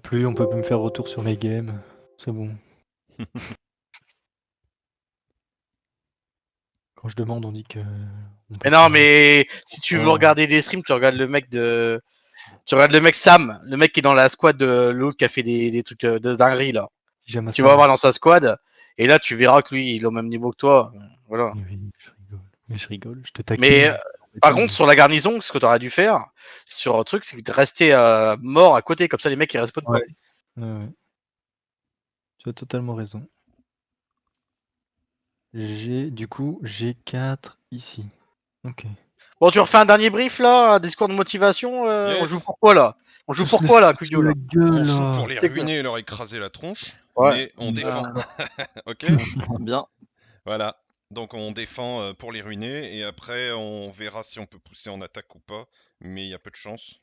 plus, on peut plus me faire retour sur mes games. C'est bon. Quand je demande, on dit que. Mais non, mais si tu veux regarder des streams, tu regardes le mec de. Tu regardes le mec Sam, le mec qui est dans la squad de l'autre qui a fait des trucs de dinguerie là. Pyjama Tu Sam. vas voir dans sa squad, et là tu verras que lui il est au même niveau que toi. Voilà. Oui, je rigole. Mais je rigole, je te taquine. Mais par contre, sur la garnison, ce que tu aurais dû faire, sur un truc, c'est de rester mort à côté, comme ça les mecs ils respawnent Ouais. pas. Ouais. Tu as totalement raison. Du coup, j'ai 4 ici. Ok. Bon, tu refais un dernier brief là, un discours de motivation. Yes. On joue pour quoi là? On joue pour quoi là, Kudio là? On joue pour les ruiner et leur écraser la tronche, Ouais. mais on défend. Ok. Bien. Voilà. Donc on défend pour les ruiner et après on verra si on peut pousser en attaque ou pas, mais il y a peu de chance.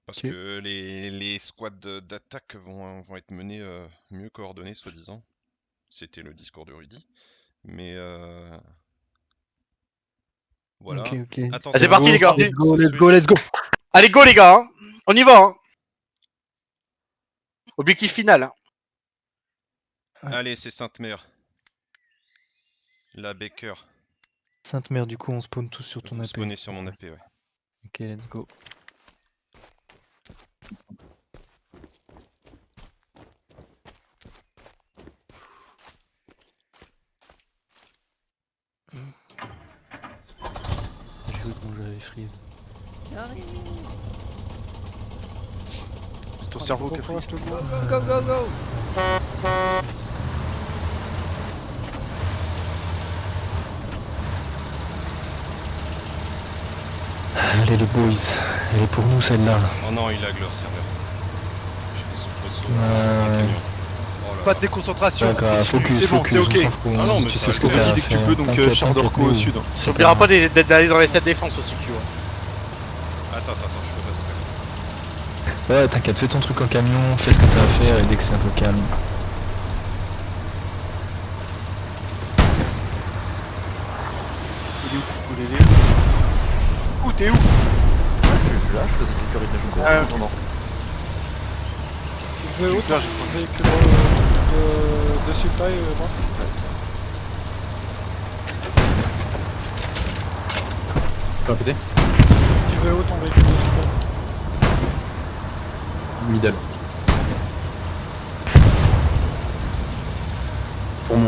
Parce Ok. que les squads d'attaque vont être menés mieux coordonnés, soi-disant. C'était le discours de Rudy. Mais voilà. Ok, ok. Attention, c'est parti, les gars. Let's go, let's go, let's go. Allez, go les gars, hein. On y va. Hein. Objectif final. Hein. Allez, c'est Sainte-Mère. La Baker. Sainte-Mère, du coup, on spawn tous sur ton Vous AP. spawnez sur mon AP, ouais. Ok, let's go. J'ai cru que j'avais freeze. C'est ton cerveau qui a pris. Go, go, go. Allez les boys, elle est pour nous celle-là. Oh non, il a leur serveur. J'étais sous pression. Ouais. Pas de déconcentration. D'accord, focus, C'est bon, focus, c'est ok. on s'en fout. Ah non, mais tu ça sais ce que reste t'as à dès que tu faire. peux, donc T'inquiète, Shardorco t'inquiète, au nous, sud. c'est T'oublieras pas- pas d'aller dans les 7 défenses aussi, Q. Attends, je peux pas. Ouais, t'inquiète, fais ton truc en camion, fais ce que t'as à faire et dès que c'est un peu calme. Il est où t'es où? Je suis là, je faisais du curry de la journée. Ah, en attendant. Je vais où Super, j'ai véhicule de supply, moi. Tu peux répéter? Tu veux où ton véhicule de supply? Middle. Pour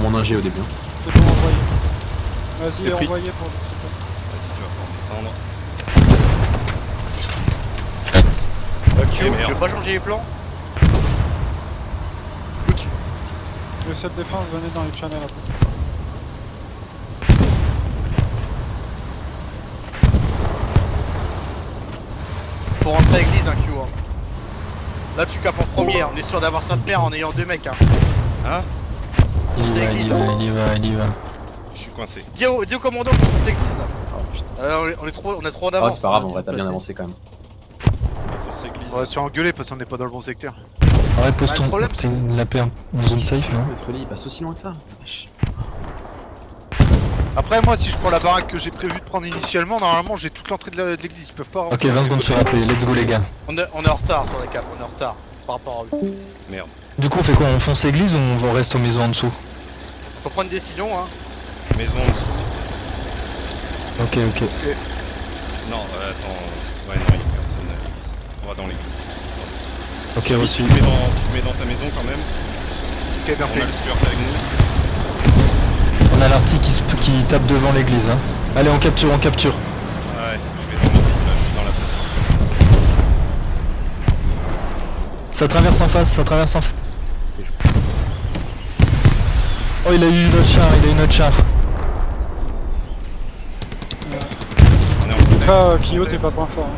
mon ingé au début. C'est bon, envoyé. Vas-y, J'ai pris. envoyé pour le supply. Vas-y, tu vas pouvoir descendre. Q, merde. tu veux pas changer les plans? Les 7 défenses, venez dans les channels après. Faut rentrer à l'église, hein, Q. Hein. Là, tu capes en premier. On est sûr d'avoir Sainte-Mère en ayant 2 mecs. Hein. Hein? Il y C'est va, il y l'église. va, il y va, il y va. Je suis coincé. Dis au commando qu'on fonce l'église là. Oh putain. On a trop en Ah, avance. c'est pas grave, on va bien avancer quand même. Fonce église. On va se faire engueuler parce qu'on n'est pas dans le bon secteur. Ouais, pose Bah, ton le problème, c'est la paix en zone safe, non? Notre lit, il passe aussi loin que ça. Wesh. Après, moi, si je prends la baraque que j'ai prévu de prendre initialement, normalement, j'ai toute l'entrée de l'église. Ils peuvent pas Ok, rentrer. 20 secondes sur AP, let's go les gars. On est en retard sur la cap, on est en retard par rapport à eux. Merde. Du coup, on fait quoi? On fonce l'église ou on reste aux maisons en dessous? Faut prendre une décision, hein. Maison en dessous. Ok, ok. Non, attends. Ouais, non, il y a personne à l'église. On va dans l'église. Ok, Tu reçu. le mets dans ta maison quand même. Ok, bien On fait. a le Stuart avec nous. On a l'arty qui tape devant l'église, hein. Allez, on capture, on capture. Ouais, je vais dans l'église là, je suis dans la place. Ça traverse en face, ça traverse en face. Oh, il a eu notre char, il a eu notre char. On est en contest. Là, Kyo, t'es contest. pas point fort. Hein.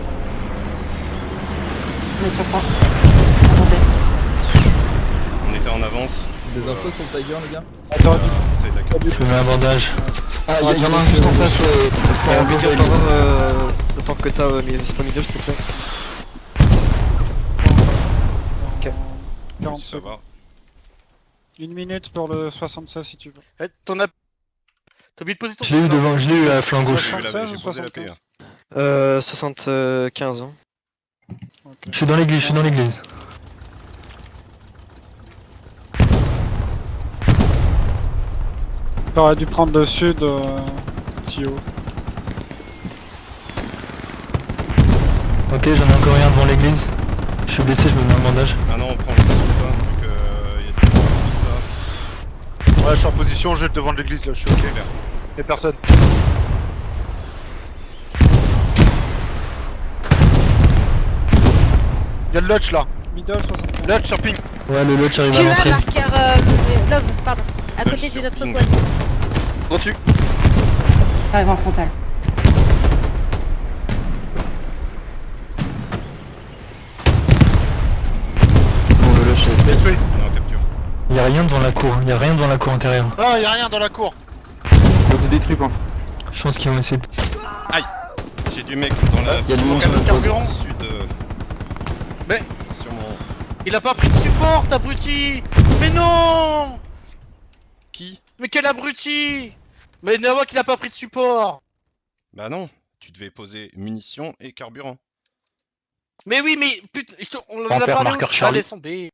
On était en avance. Des infos sur le Tiger, les gars? Attends, Ça va être à Je me mets un bandage. Ah, il y en a un juste en face, le temps que t'as c'est pas milieu, s'il te plaît. Ok. 40 ça secondes. va. 1 minute pour le 76 si tu veux. Eh, T'as oublié de poser ton. Je l'ai eu devant, je l'ai eu à flanc gauche. J'ai posé la 76 ou paix, hein. 75, hein. Ok. Je suis dans l'église, je suis dans l'église. T'aurais dû prendre le sud, Kyo. Ok, j'en ai encore rien devant l'église. Je suis blessé, je me mets un bandage. Ah non, on prend le sud, là, donc il y a des gens qui disent ça. Ouais, je suis en position, je vais devant l'église là, je suis ok. Y'a personne. Y'a le Lodge là. Middle 60. Lodge sur ping. Ouais, le lodge arrive à Tu as l'entrée. marqueur Love, pardon, à côté sur de notre ping. quad. Reçu. Ça arrive en frontal. C'est bon, le lâche. Détruit. On est en capture. Y'a rien devant la cour, y'a rien devant la cour intérieure. Ah, y'a rien dans la cour. Love détruit, point. Je pense qu'ils vont essayer de... J'ai du mec dans la... y a du monde sur sur le la pause. carburant sud. Mais- Sur mon... Il a pas pris de support, cet abruti. Mais non. Qui? Mais quel abruti. Mais n'avoue qu'il a pas pris de support. Bah non, tu devais poser munitions et carburant. Mais oui, mais putain, on en a Pampère, parlé. marqueur Ah, Charlie. laisse tomber.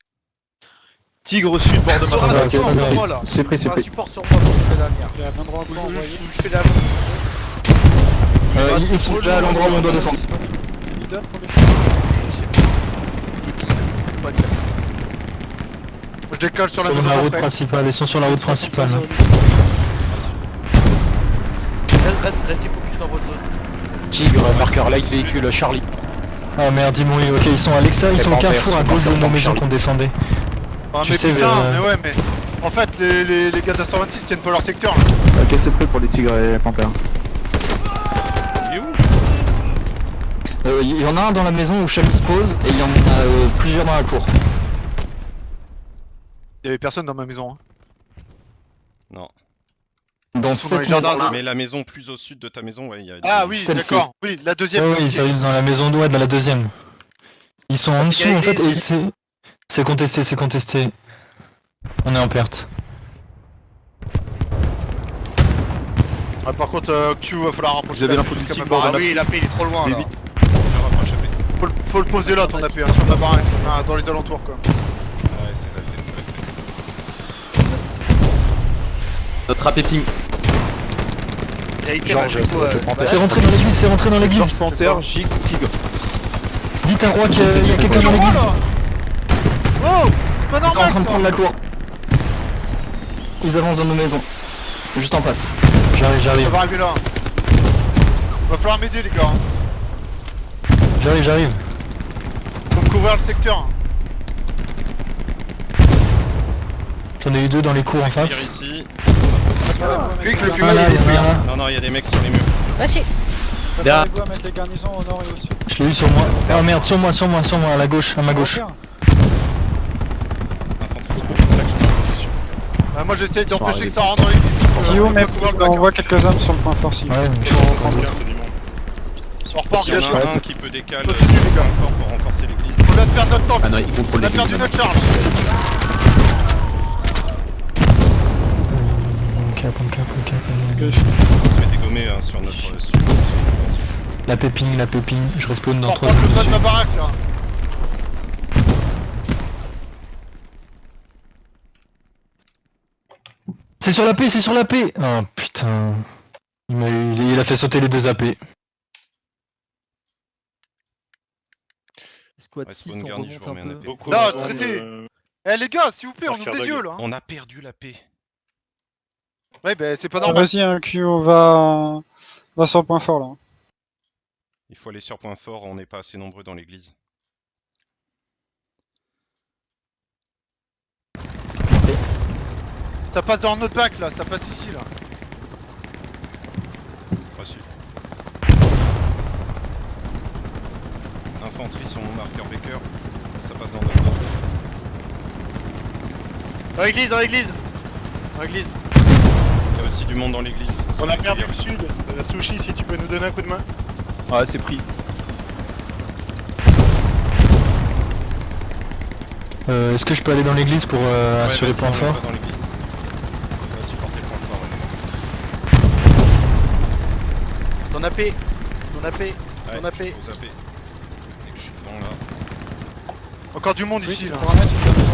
Tigre sud, bord de Sur Ah, un bah, ma support ok, sur ok. moi là. C'est pris, c'est Sur un pris. support sur moi, pour la dernière. Il y a 20 droits Où pour envoyer. je fais la... Ils sont déjà à l'endroit où on doit défendre. Middle pour les Je décolle sur la Sur maison la route d'après. principale, ils sont sur la route principale. Restez focus dans votre zone. Tigre, marqueur light véhicule, Charlie. Ah merde, ils m'ont eu, ok, ils sont à l'extérieur, ils Les sont au Panthères carrefour à sont gauche de encore nos dans maisons Charlie. qu'on défendait. Ah, Tu mais sais, putain, vers- mais ouais, mais. En fait, les gars de 126 tiennent pas leur secteur là. Ok, c'est prêt pour les tigres et les panthères. Il est où? Il y en a un dans la maison où Cham se pose et il y en a plusieurs dans la cour. Y'avait personne dans ma maison. Hein. Non. Dans Ils sont dans cette les jardins, maison-là. Mais la maison plus au sud de ta maison, ouais, il y a... Ah oui, Celle-ci. d'accord. Oui, la deuxième. Ouais, oui, ils arrivent dans la maison droite, dans la deuxième. Ils sont en c'est dessous qu'il y a en fait, et l'église. c'est contesté, c'est contesté. On est en perte. Ah, par contre, Q, va falloir rapprocher. Vous avez la l'info jusqu'à du ma tigre, baraque. Ah oui, l'AP il est trop loin là. Vite. Je rapproche AP. Faut le poser là, ton AP, hein, sur ma baraque, hein, dans les alentours quoi. Ouais, c'est la fête, c'est la fête. Notre AP ping. Il a été Georges, Machico, ça va te prendre. bah, C'est rentré dans l'église, c'est rentré dans l'église. Georges Panthère, Gig, Tigre. Dites à Roi qu'il y a quelqu'un dans Sur moi l'église. là. Oh, c'est pas Ils sont en normal train de ça. prendre la cour. Ils avancent dans nos maisons. Juste en face. J'arrive, Ça j'arrive, va arriver là. Va falloir m'aider les gars. j'arrive, j'arrive. Faut me couvrir le secteur. J'en ai eu deux dans les cours en Tire face. ici. Clique le Ah là, il y en a un là. Non, non, il y a des mecs sur les murs. Voici. Préparez-vous à mettre les garnisons au nord et au sud. Je l'ai eu sur moi. Ah merde, sur moi, à la gauche, à ma gauche. Infanterie sur le mur. Ah, moi j'essaye Ils sont d'empêcher arrivés. que ça rentre dans l'église. Guillaume, mais couvrir le on bac. voit quelques hommes sur le point forcif. Ouais, je suis On repart Il y en bien sûr. a un qui peut décaler Continue, les gars. fort pour renforcer l'église. On vient de perdre notre temps. Ah non, ils contrôlent On a les perdu villes. notre charge. on cap. Ok, On se fait dégommer hein, sur notre sud. La pépine, je respawn dans On 3 reprend le toit de secondes. ma baraque là. C'est sur la paix, c'est sur la paix. Oh putain. Il a fait sauter les deux AP. Squad Ouais, 6, spawn on garni, je vous remonte un remets un peu. AP. Là, traité. Eh les gars, s'il vous plaît, on ouvre les yeux là. hein. On a perdu la paix. Ouais, bah c'est pas normal. Vas-y, un Q, on va sur le point fort là. Il faut aller sur point fort, on n'est pas assez nombreux dans l'église. Ça passe dans notre bac là, ça passe ici là. Reçu. Infanterie sur mon marqueur Baker. Ça passe dans notre dos. Dans l'église, dans l'église. Dans l'église. Il y a aussi du monde dans l'église. On a perdu le sud. Sushi, si tu peux nous donner un coup de main. Ouais, c'est pris. Est-ce que je peux aller dans l'église pour assurer vas-y, point on va fort? dans l'église. On va supporter le point fort. Ouais. Ton AP. Ton AP. Ouais, On a fait. je vais vous zapper. Dès que je suis devant là. Encore du monde ici là. Pour un mètre,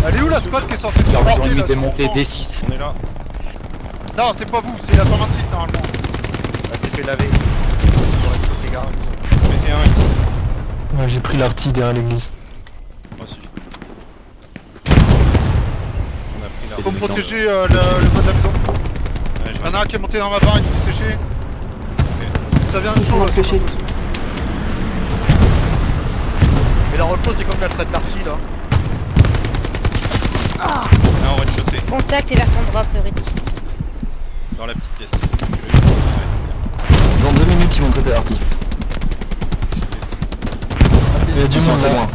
Elle est où la squad qui est censée nous Besoin de supporter lui là démonter sur le D6. On est là. front? Non, c'est pas vous, c'est la 126 normalement. Elle s'est fait laver. On reste côté gare. Mettez un ici. Ouais, j'ai pris l'artille derrière l'église. Reçu. On a pris la Faut résidence. protéger le bas de la maison. Ouais, je Y'en a un qui est monté dans ma barre, il faut sécher. Ça vient Ils sont chaud là. empêchés. Et la repos, c'est comme la traite l'artille là. Là, au rez-de-chaussée, Contact et vers ton drop, Rudy. dans la petite pièce. Dans 2 minutes, ils vont traiter l'arty. Il y a du Attention, monde c'est là. loin.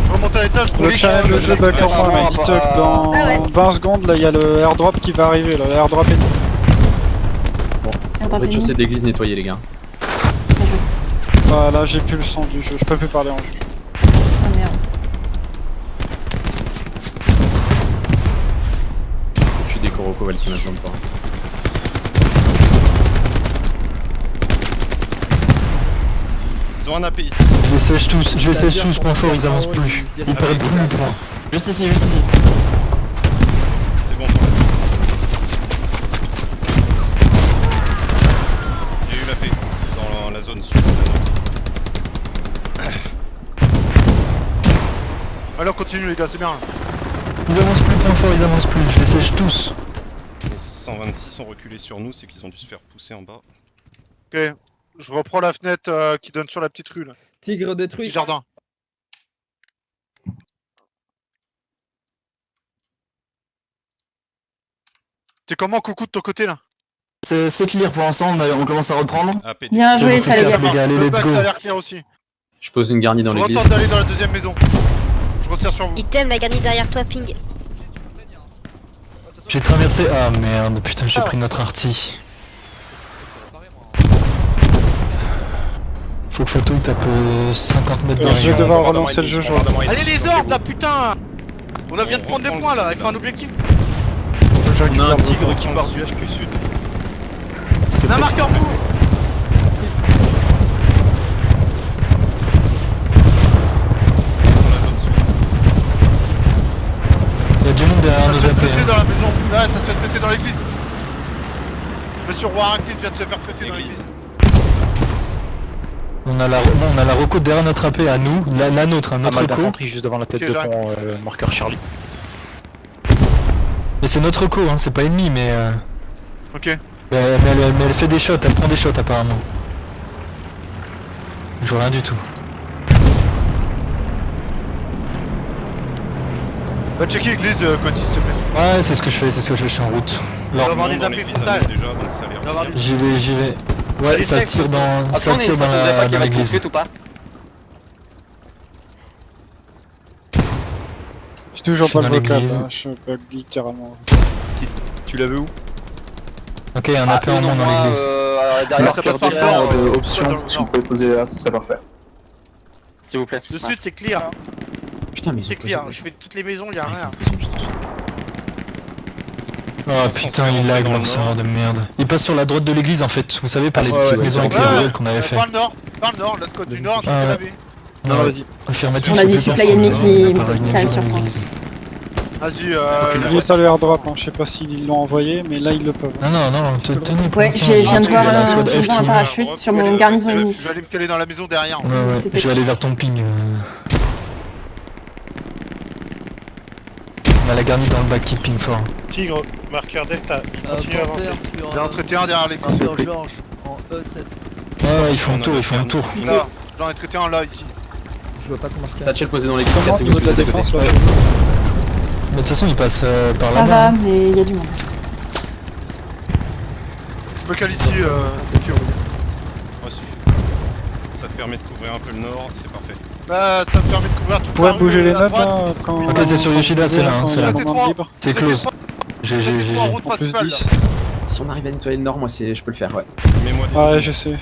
Je remonte à l'étage, je Le trouve challenge, le jeu bug pour moi, Ah, Miki Tuck, dans Ah ouais. 20 secondes, là il y a le airdrop qui va arriver, là, le airdrop est... Rez-de-chaussée de l'église nettoyée, les gars. Bah là j'ai plus le son du jeu, je peux plus parler en jeu. Oh merde. Je suis des Koroko, qui m'a besoin de toi. Ils ont un AP ici. Je les sèche tous, point fort, ils avancent plus. Ils perdent plus le point. Juste ici, juste ici. C'est bon. J'ai eu l'AP dans la zone sud. Allez, on continue les gars, c'est bien là. Ils avancent plus, point fort, ils avancent plus. Je les sèche tous. Les 126 ont reculé sur nous, c'est qu'ils ont dû se faire pousser en bas. Ok, je reprends la fenêtre qui donne sur la petite rue là. Tigre Petit détruit. jardin. C'est comment coucou de ton côté là? C'est clear pour l'instant, on commence à reprendre. AP Bien joué, C'est ça les clair, gars. les gars, allez, Le let's bac go. ça a l'air clair aussi. Je pose une garnie dans Je l'église. retente d'aller dans la deuxième maison. Je retire sur vous. Item, la garnie derrière toi, ping. J'ai traversé. Ah merde, putain, j'ai pris notre arty. Faut que Photo il tape 50 mètres Je vais derrière. devoir relancer le jeu, je vois. Allez les ordres là, putain. On vient de prendre des points là, il faut un objectif. On a un tigre qui part du HQ sud. On a un marqueur mou. dans la zone sud. Il y a du monde derrière Ça nos se fait AP. traiter hein. dans la maison. Ouais, ça se fait traiter dans l'église. Monsieur Warrington vient de se faire traiter dans l'église. On a la reco derrière notre AP à nous, la nôtre, hein, notre reco. juste devant la tête Ok, j'arrive. pont, marqueur Charlie. Et c'est notre reco, hein, c'est pas ennemi, mais Ok. mais elle fait des shots, elle prend des shots apparemment. Je vois rien du tout. Va checker l'église, Quentin, s'il te plaît. Ouais, c'est ce que je fais, je suis en route. On va Alors, avoir Tout le des monde dans AP l'église frontales. à nous déjà, donc ça a l'air On va avoir bien. des- j'y vais. Ouais, Allez, ça safe, tire dans, Attendez, ça tire dans ça faisait pas qu'il dans va être l'église. construite ou pas? J'ai toujours Je suis pas le dans vocal, l'église. hein, je bug littéralement. Tu l'as vu où? Ok, il y a un AP en moins dans l'église. Derrière, ça passe par le derrière, nord, option, dans le si vous nord. pouvez poser là, ce serait parfait. S'il vous plaît. Le sud c'est clear, Putain, mais ils ont c'est posé- clear. Je fais toutes les maisons, y'a Ah, ils rien. ont posé juste dessus. Oh On putain, se fait il rentrer lag dans le leur serveur nord. de merde. Il passe sur la droite de l'église en fait, vous savez, par les Ouais, petites ouais, maisons c'est avec bon. les ruelles qu'on avait fait. Par le nord, la squad du nord, c'est Ah, fait ouais. laver. Non, vas-y. Affirmatif, On a ça du fait supply penser ennemi à qui par une calme maison sur dans point. l'église. Vas-y, N'oubliez pas le airdrop, hein, je sais pas s'ils l'ont envoyé, mais là ils le peuvent. Non, tenez pour Ouais, l'instant, je viens de il y voir a la squad je F vois un qui- parachute sur mon je garnison vais ennemi. aller me caler dans la maison derrière. Ouais, ouais, C'est je vais aller vers ton ping. On a la garnie dans le back qui ping fort. Tigre, marqueur Delta, continue à avancer. J'ai en traité un derrière l'église. Ouais, ils font On le a tour, le ils font le tour. Là, j'en ai traité un là, ici. Je vois pas ton marqueur. Satchel posé dans l'église, Comment au cassez niveau de la de défense côté. là Mais de toute façon, ils passent par Ça là-bas. va, hein. mais il y a du monde. Je me cale ici, Kyo. Reçu. Ça te permet de couvrir un peu le nord, c'est parfait. Bah, ça me permet de couvrir toute Vous pouvez la bouger rue les à notes droite. là quand... Ok, c'est sur Yoshida, c'est là, hein, quand c'est il y a là. la commande libre. C'est close. J'ai. En route En plus principale. 10. Si on arrive à nettoyer le nord, moi je peux le faire, ouais. Mets-moi des. Ouais, je sais.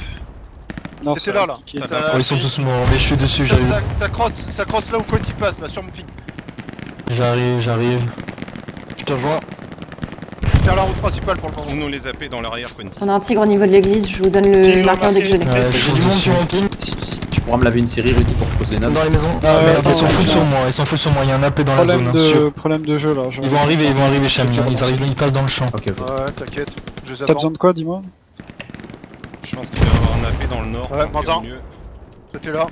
Non, C'était ça là, va là. piquer. Ça Ça- va. Oh, ils sont tous morts, mais je suis dessus, Ça, j'arrive. ça crosse là où Quentin passe, là, sur mon ping. J'arrive. Je te rejoins. Je tiens la route principale pour le moment. On nous les AP dans l'arrière, Quentin. On a un tigre au niveau de l'église, je vous donne le Tigre marqueur dès que je l'ai. Ouais, J'ai du monde sur mon ping. Si tu pourras me laver une série, Rudy, pour poser les notes. Dans les maisons. Ah merde, attends, ils sont fous attends. sur moi, ils sont fous sur moi, il y a un AP dans la zone, hein, sûr. Problème de jeu là. Ils vont arriver, Chami, hein, ils passent dans le champ. Ok, ok. Ouais, t'inquiète. Je les T'as attends. besoin de quoi, dis-moi? Je pense qu'il va y avoir un AP dans le nord. Ouais, donc Mazan. au mieux. T'es là.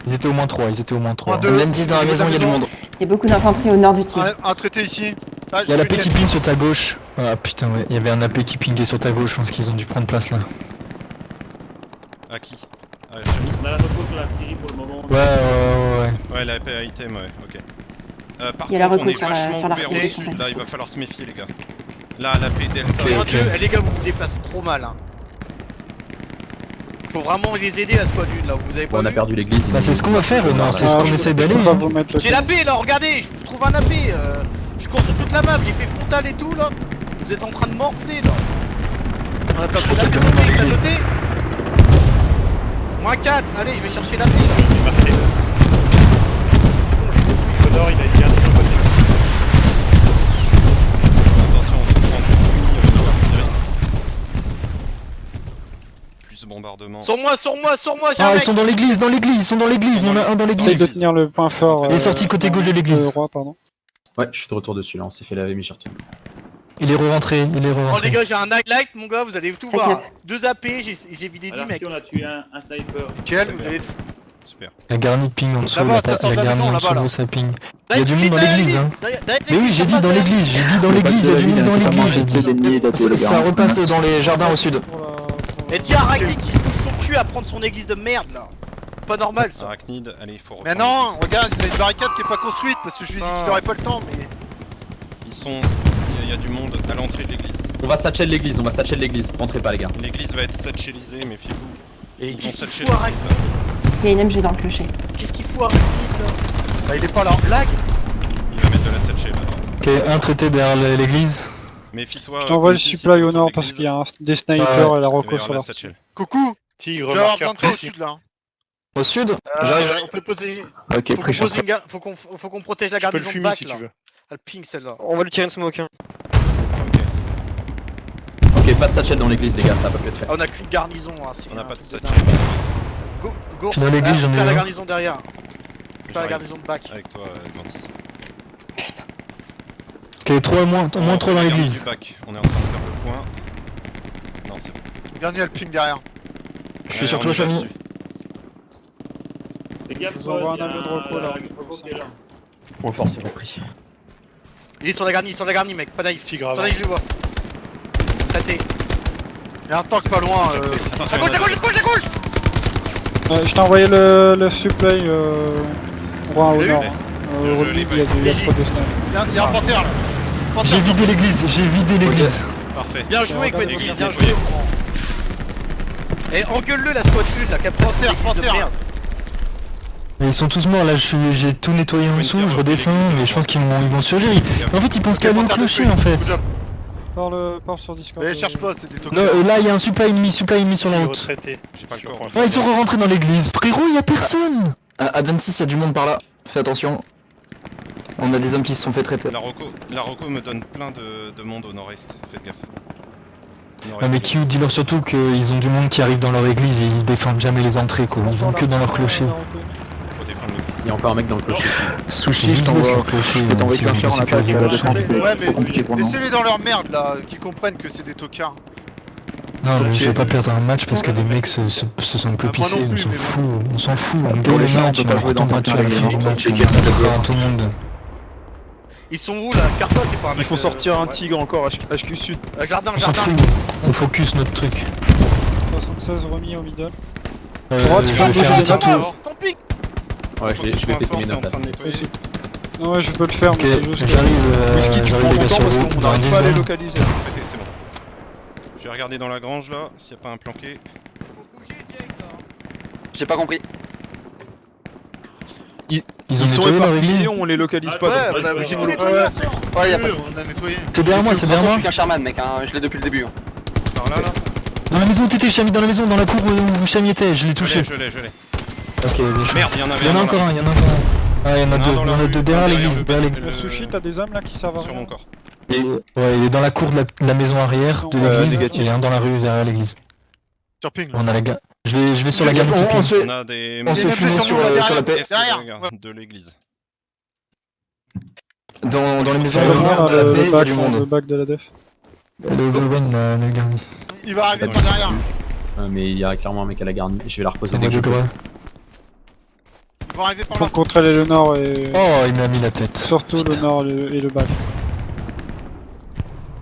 Ils étaient au moins 3, Moins deux. On a 10 dans la maison, il y a du monde. Il y a beaucoup d'infanterie au nord du tir. Un traité ici. Ah, Il y a j'ai l'AP vu qui ping sur ta gauche. Ah putain, ouais, il y avait un AP qui pingait sur ta gauche, je pense qu'ils ont dû prendre place là. À qui? Ah, Chami. On a la reco sur l'artillerie pour le moment. Ouais. Ouais, la AP item, ouais, ok. Par Il y a la contre, on reco est sur la- vachement sur ouvert l'artillerie, au sud, en fait. là, il va falloir se méfier, les gars. Là, l'AP Delta. Mon ok. Dieu, les gars, vous vous déplacez trop mal. Hein. Faut vraiment les aider la squad 1 là, vous avez pas Bon, on a vu. perdu l'église. Bah c'est ce qu'on va faire, non, c'est ce qu'on essaie d'aller. On va vous mettre le J'ai la paix là, regardez, je trouve un AP. Je cours sur toute la map, j'ai fait frontal et tout là. Vous êtes en train de morfler là. On a perdu Je la sais paix. que même dans T'as l'église. noté Moins 4, allez, je vais chercher la paix. C'est marqué. Au nord, il a une garde sur le côté. Attention, on se prend du fruit de l'artillerie. Plus de bombardement. Sur moi, j'ai un Ah, ils mec. sont dans l'église, il y en a un dans Essaye l'église. de tenir le point fort. Il est sorti côté gauche de l'église. Roi, pardon. Ouais, je suis de retour dessus là, on s'est fait laver mi-shirtu. Il est re-rentré, Oh les gars, j'ai un nightlight mon gars, vous allez tout Ça voir. cap. 2 AP, j'ai vidé 10 Alors, mecs. si on a tué un sniper. Nickel, vous allez. Super. La garnie de ping en dessous, Là-bas, la ça sort de la garnie maison, en dessous là-bas, là. de ça ping. Il y a du monde dans l'église, hein. Mais oui, j'ai dit dans l'église, il y a du monde dans l'église, j'ai dit. Ça repasse dans les jardins au sud. Et dis à Ragli qui se touche son cul à prendre son église de merde là. Pas normal ça. Arachnide, allez, il faut Mais reprendre non, l'église. regarde, il y a une barricade qui est pas construite parce que je lui ai dit qu'il aurait pas le temps, mais. Ils sont. Il y a du monde à l'entrée de l'église. On va satchel l'église, rentrez pas les gars. L'église va être satchelisée, méfiez-vous. Et Ils vont qu'est-ce qu'il satcher fout à l'église. Ragli Il y a une MG dans le clocher. Qu'est-ce qu'il fout à Ragli là Ça, il est pas là. Blague. Il va mettre de la satchel là. Ok, un traité derrière l'église. Méfie-toi. Je t'envoie le Quentin, si supply t'es au autour nord de parce l'église, qu'il y a des snipers et la il va y reco avoir sur la leur satchel. Coucou, Tigre, je vais avoir marqueur bientôt au précis. sud là. Au sud On peut poser. Ok, Faut qu'on protège la Tu peux le garnison de fumer back si là. tu veux. Elle ping celle-là. On va lui tirer une smoke. Ok, pas de satchel dans l'église les gars, ça va pas être fait. Ah, on a qu'une garnison hein, si On n'a pas de truc satchel. dingue. Go, go. Je suis dans l'église, j'en ai Faire la un. garnison derrière. Faire la J'arrive garnison de back. avec toi, Mantis. Ok, 3 moins 3 dans On est l'église. du bac. On est en train de faire le point. Non, c'est bon. Dernier, le ping derrière. Je suis Ouais, sur on toi, y va Chami. dessus. Fais gaffe, Je vous envoie il y a un avion de repos, là. reco qui est là. Point fort, c'est repris. Il est sur la garnie mec, pas naïf. Tigre Sur avant. naïf je le vois. Traité. Il y a un tank pas loin. Attention, À gauche, à gauche, à gauche, à gauche. Je t'ai envoyé le supply roi au J'ai nord. vu. Je Au l'ai lead, pas il y a vu. trop de snipers. Il y a un panthère là. Panthère, J'ai vidé l'église. Parfait. Bien joué regarde, Quentin, regarde, bien regarde. joué. Et engueule-le la squad 1 la capitaine. Panthère. Et ils sont tous morts là, j'ai tout nettoyé en Oui, dessous, il y a je repris redescends, l'église, mais je pense qu'ils vont surgir. En fait, ils pensent qu'à aller au Panthère clocher dessus. en fait. Good job. Parle sur Discord. Mais cherche pas, c'est des Là, tokens. là, il y a un supply ennemi sur la Tigre route. retraité. J'ai pas le Sur corps. point Ouais, ils sont rentrés dans l'église. Frérot, il y a personne. À 26, il y a du monde par là. Fais attention. On a des hommes qui se sont fait traiter. La Rocco me donne plein de monde au nord-est. Faites gaffe. Ah mais Q, dis-leur surtout qu'ils ont du monde qui arrive dans leur église et ils défendent jamais les entrées quoi, ils vont que dans leur clocher. Faut défendre l'église. Il y a encore un mec dans le clocher. Sushi, je t'envoie un clocher. Ouais, mais laissez-les dans leur merde là, qu'ils comprennent que c'est des tocards. Non mais je vais pas perdre un match parce que des mecs se sont peu Ah, moi non pissés, on plus, s'en mais bon. fout, on s'en fout, on Pour gagne les le chiens, on match, peut on pas a jouer dans un un match à la carré, fin du hein. match, C'est on qui a fait va ça faire à tout le monde. Ils sont où là Carpa c'est pas un mec. Il faut sortir un ouais. tigre encore, HQ sud. Jardin, On s'en jardin. fout, on focus notre truc. 76 remis au middle. Je Droite, vais gauche, faire un gauche, petit gauche. tour. Tant pis. Ouais, je vais péter mes notes là. Non, ouais, je peux le faire, Ok, mais c'est juste que... j'arrive Whisky, tu prends les ton gars temps sur parce le route qu'on dans n'arrive 10 pas à les secondes. localiser. Arrêtez, c'est bon. Je vais regarder dans la grange là, s'il n'y a pas un planqué. Faut bouger Jake là. J'ai pas compris. Ils ont Ils sont nettoyé leur éparpillés, église. on les localise Ah, pas. Ouais, donc bah, reste j'ai pas tout là. nettoyé. Ouais, y'a pas de soucis. On a nettoyé. C'est derrière moi, c'est derrière moi. Je suis qu'un Sherman, mec, hein. Je l'ai depuis le début. Par là, là. Dans la maison où t'étais, Chami, dans la maison, dans la cour où Chami était, je l'ai touché. Je l'ai. Ok, bien joué. Merde, il y en avait Il y en a un encore dans un, il y en a encore un. Ah, il y en a deux, dans il y la en a rue, deux derrière l'église, le derrière bac, l'église. Sushi, t'as des hommes là qui servent à sur rien. mon corps. Ouais, il est dans la cour de la maison arrière de l'église, négatif. et un dans la rue derrière l'église. Sur ping là. On a la gars. Je vais sur la gamme. On se- On a des... on se Les fume mecs sur nous, là, la derrière. paix. Est Derrière. les gars, de l'église. Dans les maisons Ouais, au nord de la paix, il y a du Le monde. bac de la def. Le Overrun, le garni. Il va arriver par derrière. Mais il y a clairement un mec à la garnie. Je vais la reposer C'est dès moi que de je peux. gras. Il va arriver par Faut là. contrôler le nord et... Oh, il m'a mis la tête. Surtout le nord et le bac.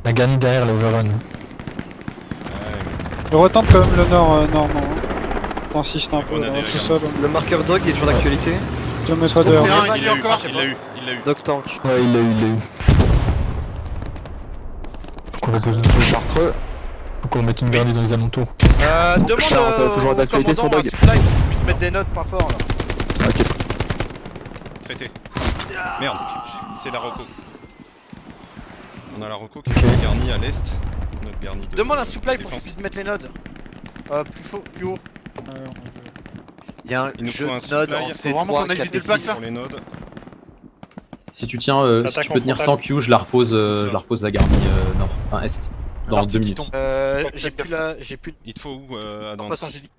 La garni derrière, le Overrun. Je retente quand même le nord, non. T'insistes un peu, On a des tout seul. Le marqueur dog est toujours d'actualité. Je mets pas Sur de ton terrain, R. il l'a eu, Il l'a eu, il l'a eu. Dog tank. Ouais, il l'a eu. Faut qu'on repose notre chartreux. Faut qu'on mette une garni dans les alentours. Demande Charles, t'as toujours au d'actualité sur commandant Dog un supply pour que tu puisses mettre des notes pas fort là. Traité. Merde, c'est la Rocco. On a la Rocco qui est garnie à l'est. Notre garnie de Demande un supply pour que tu défense. puisses mettre les nodes. Plus haut. Il y a un Il nous jeu faut un de node supply. en Faut vraiment qu'on C3, aille vider le bac, 4 là. Pour les nodes. Si tu tiens, Ça si tu attaque peux en tenir frontal. sans Q, je la repose la garnie nord, enfin est, dans Parti 2 qui minutes. tombe. J'ai plus Il te faut où, Adam? Passant, j'ai dit.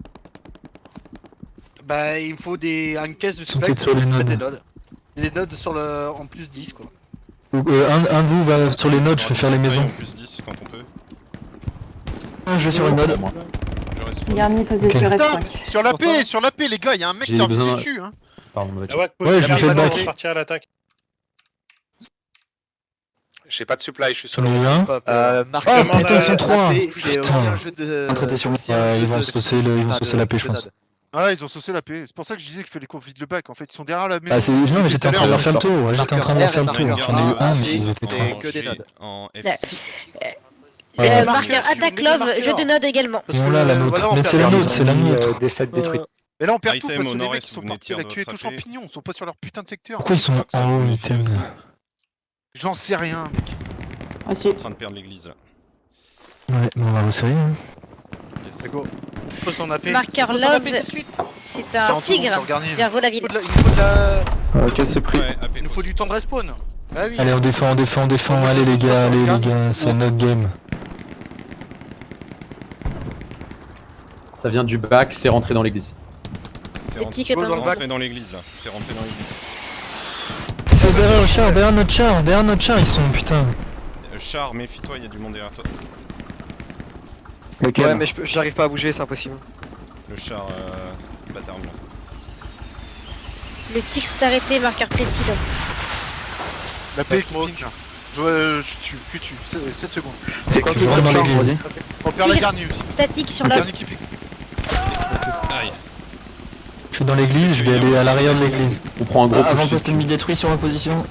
Bah, il me faut une caisse de Ils sont supply peut-être sur les pour mettre nodes. des nodes. Des nodes sur le en plus 10 quoi. Un de vous va sur les nodes, je vais faire les maisons. En plus 10 quand on peut. Je vais sur une node. Je reste. Garni posé Ok. sur Putain, F5. sur la paix, les gars, il y a un mec J'ai qui a besoin- visé dessus, hein. Pardon, mauvais Ah check. Ouais, je me fais le bac. partir à l'attaque. J'ai pas de supply, je suis J'en sur ai le eu un. Marqueur Oh, putain, ils sont la trois. paix, c'est aussi Putain. un jeu de... Un traité sur aussi un ils jeu vont de- saucer le- ils vont enfin, saucer de- la paix, de je pense. node. Ah, ils ont saucé la paix. C'est pour ça que je disais qu'il fallait qu'on vide le bac. En fait, ils sont derrière la maison. Ah, c'est. Non, mais j'étais en train de leur faire le tour. Ouais, j'étais en train de leur faire le tour. Marqueur J'en ai eu A, un, mais C, ils étaient c'est trois. que des nodes. En Ouais. F6. Ouais. Marqueur attaque love, jeu de node également. Parce Et on que, l'a, la voilà, nôtre. on Mais perd c'est la des nôtre, c'est la nôtre. Des 7 détruits. Mais là, on perd tout Item parce au que les mecs nord-est, qui sont vous venez de partis perdre évacuer tous attraper. champignons. Ils sont pas sur leur putain de secteur. Pourquoi ils sont Ça en haut, me les méfie aussi. thèmes? J'en sais rien, mec. Aussi. En train de perdre l'église là. Ouais, mais on va resserrer. Hein. Yes. D'accord. Pose ton AP. Marqueur Pose ton AP love. tout de suite. C'est C'est un en tour, tigre sur le garnier. vers vous la Il ville. faut de la- il faut de la- Quel ce prix Ouais, AP il nous faut du temps de respawn. Ah oui. Allez, on défend. Allez, les gars, c'est notre game. Ça vient du bac, c'est rentré dans l'église. C'est Le rentré tigre est dans le bac. dans l'église là. C'est rentré dans l'église. C'est derrière notre char, ils sont, putain. Char, méfie-toi, il y a du monde derrière toi. Ouais, mais j'arrive pas à bouger, c'est impossible. Le char bâtard là. Le tigre s'est arrêté, marqueur précis là. La paix qui ping. Je tue, que tu. 7 secondes. C'est quand Je rentre dans l'église. On perd la Tigre. garnie aussi. Statique sur Le la. garni qui pique. Aïe. Je suis dans l'église, je vais aller à l'arrière de l'église. On prend un gros push Avant-poste sud. ennemi détruit sur ma position.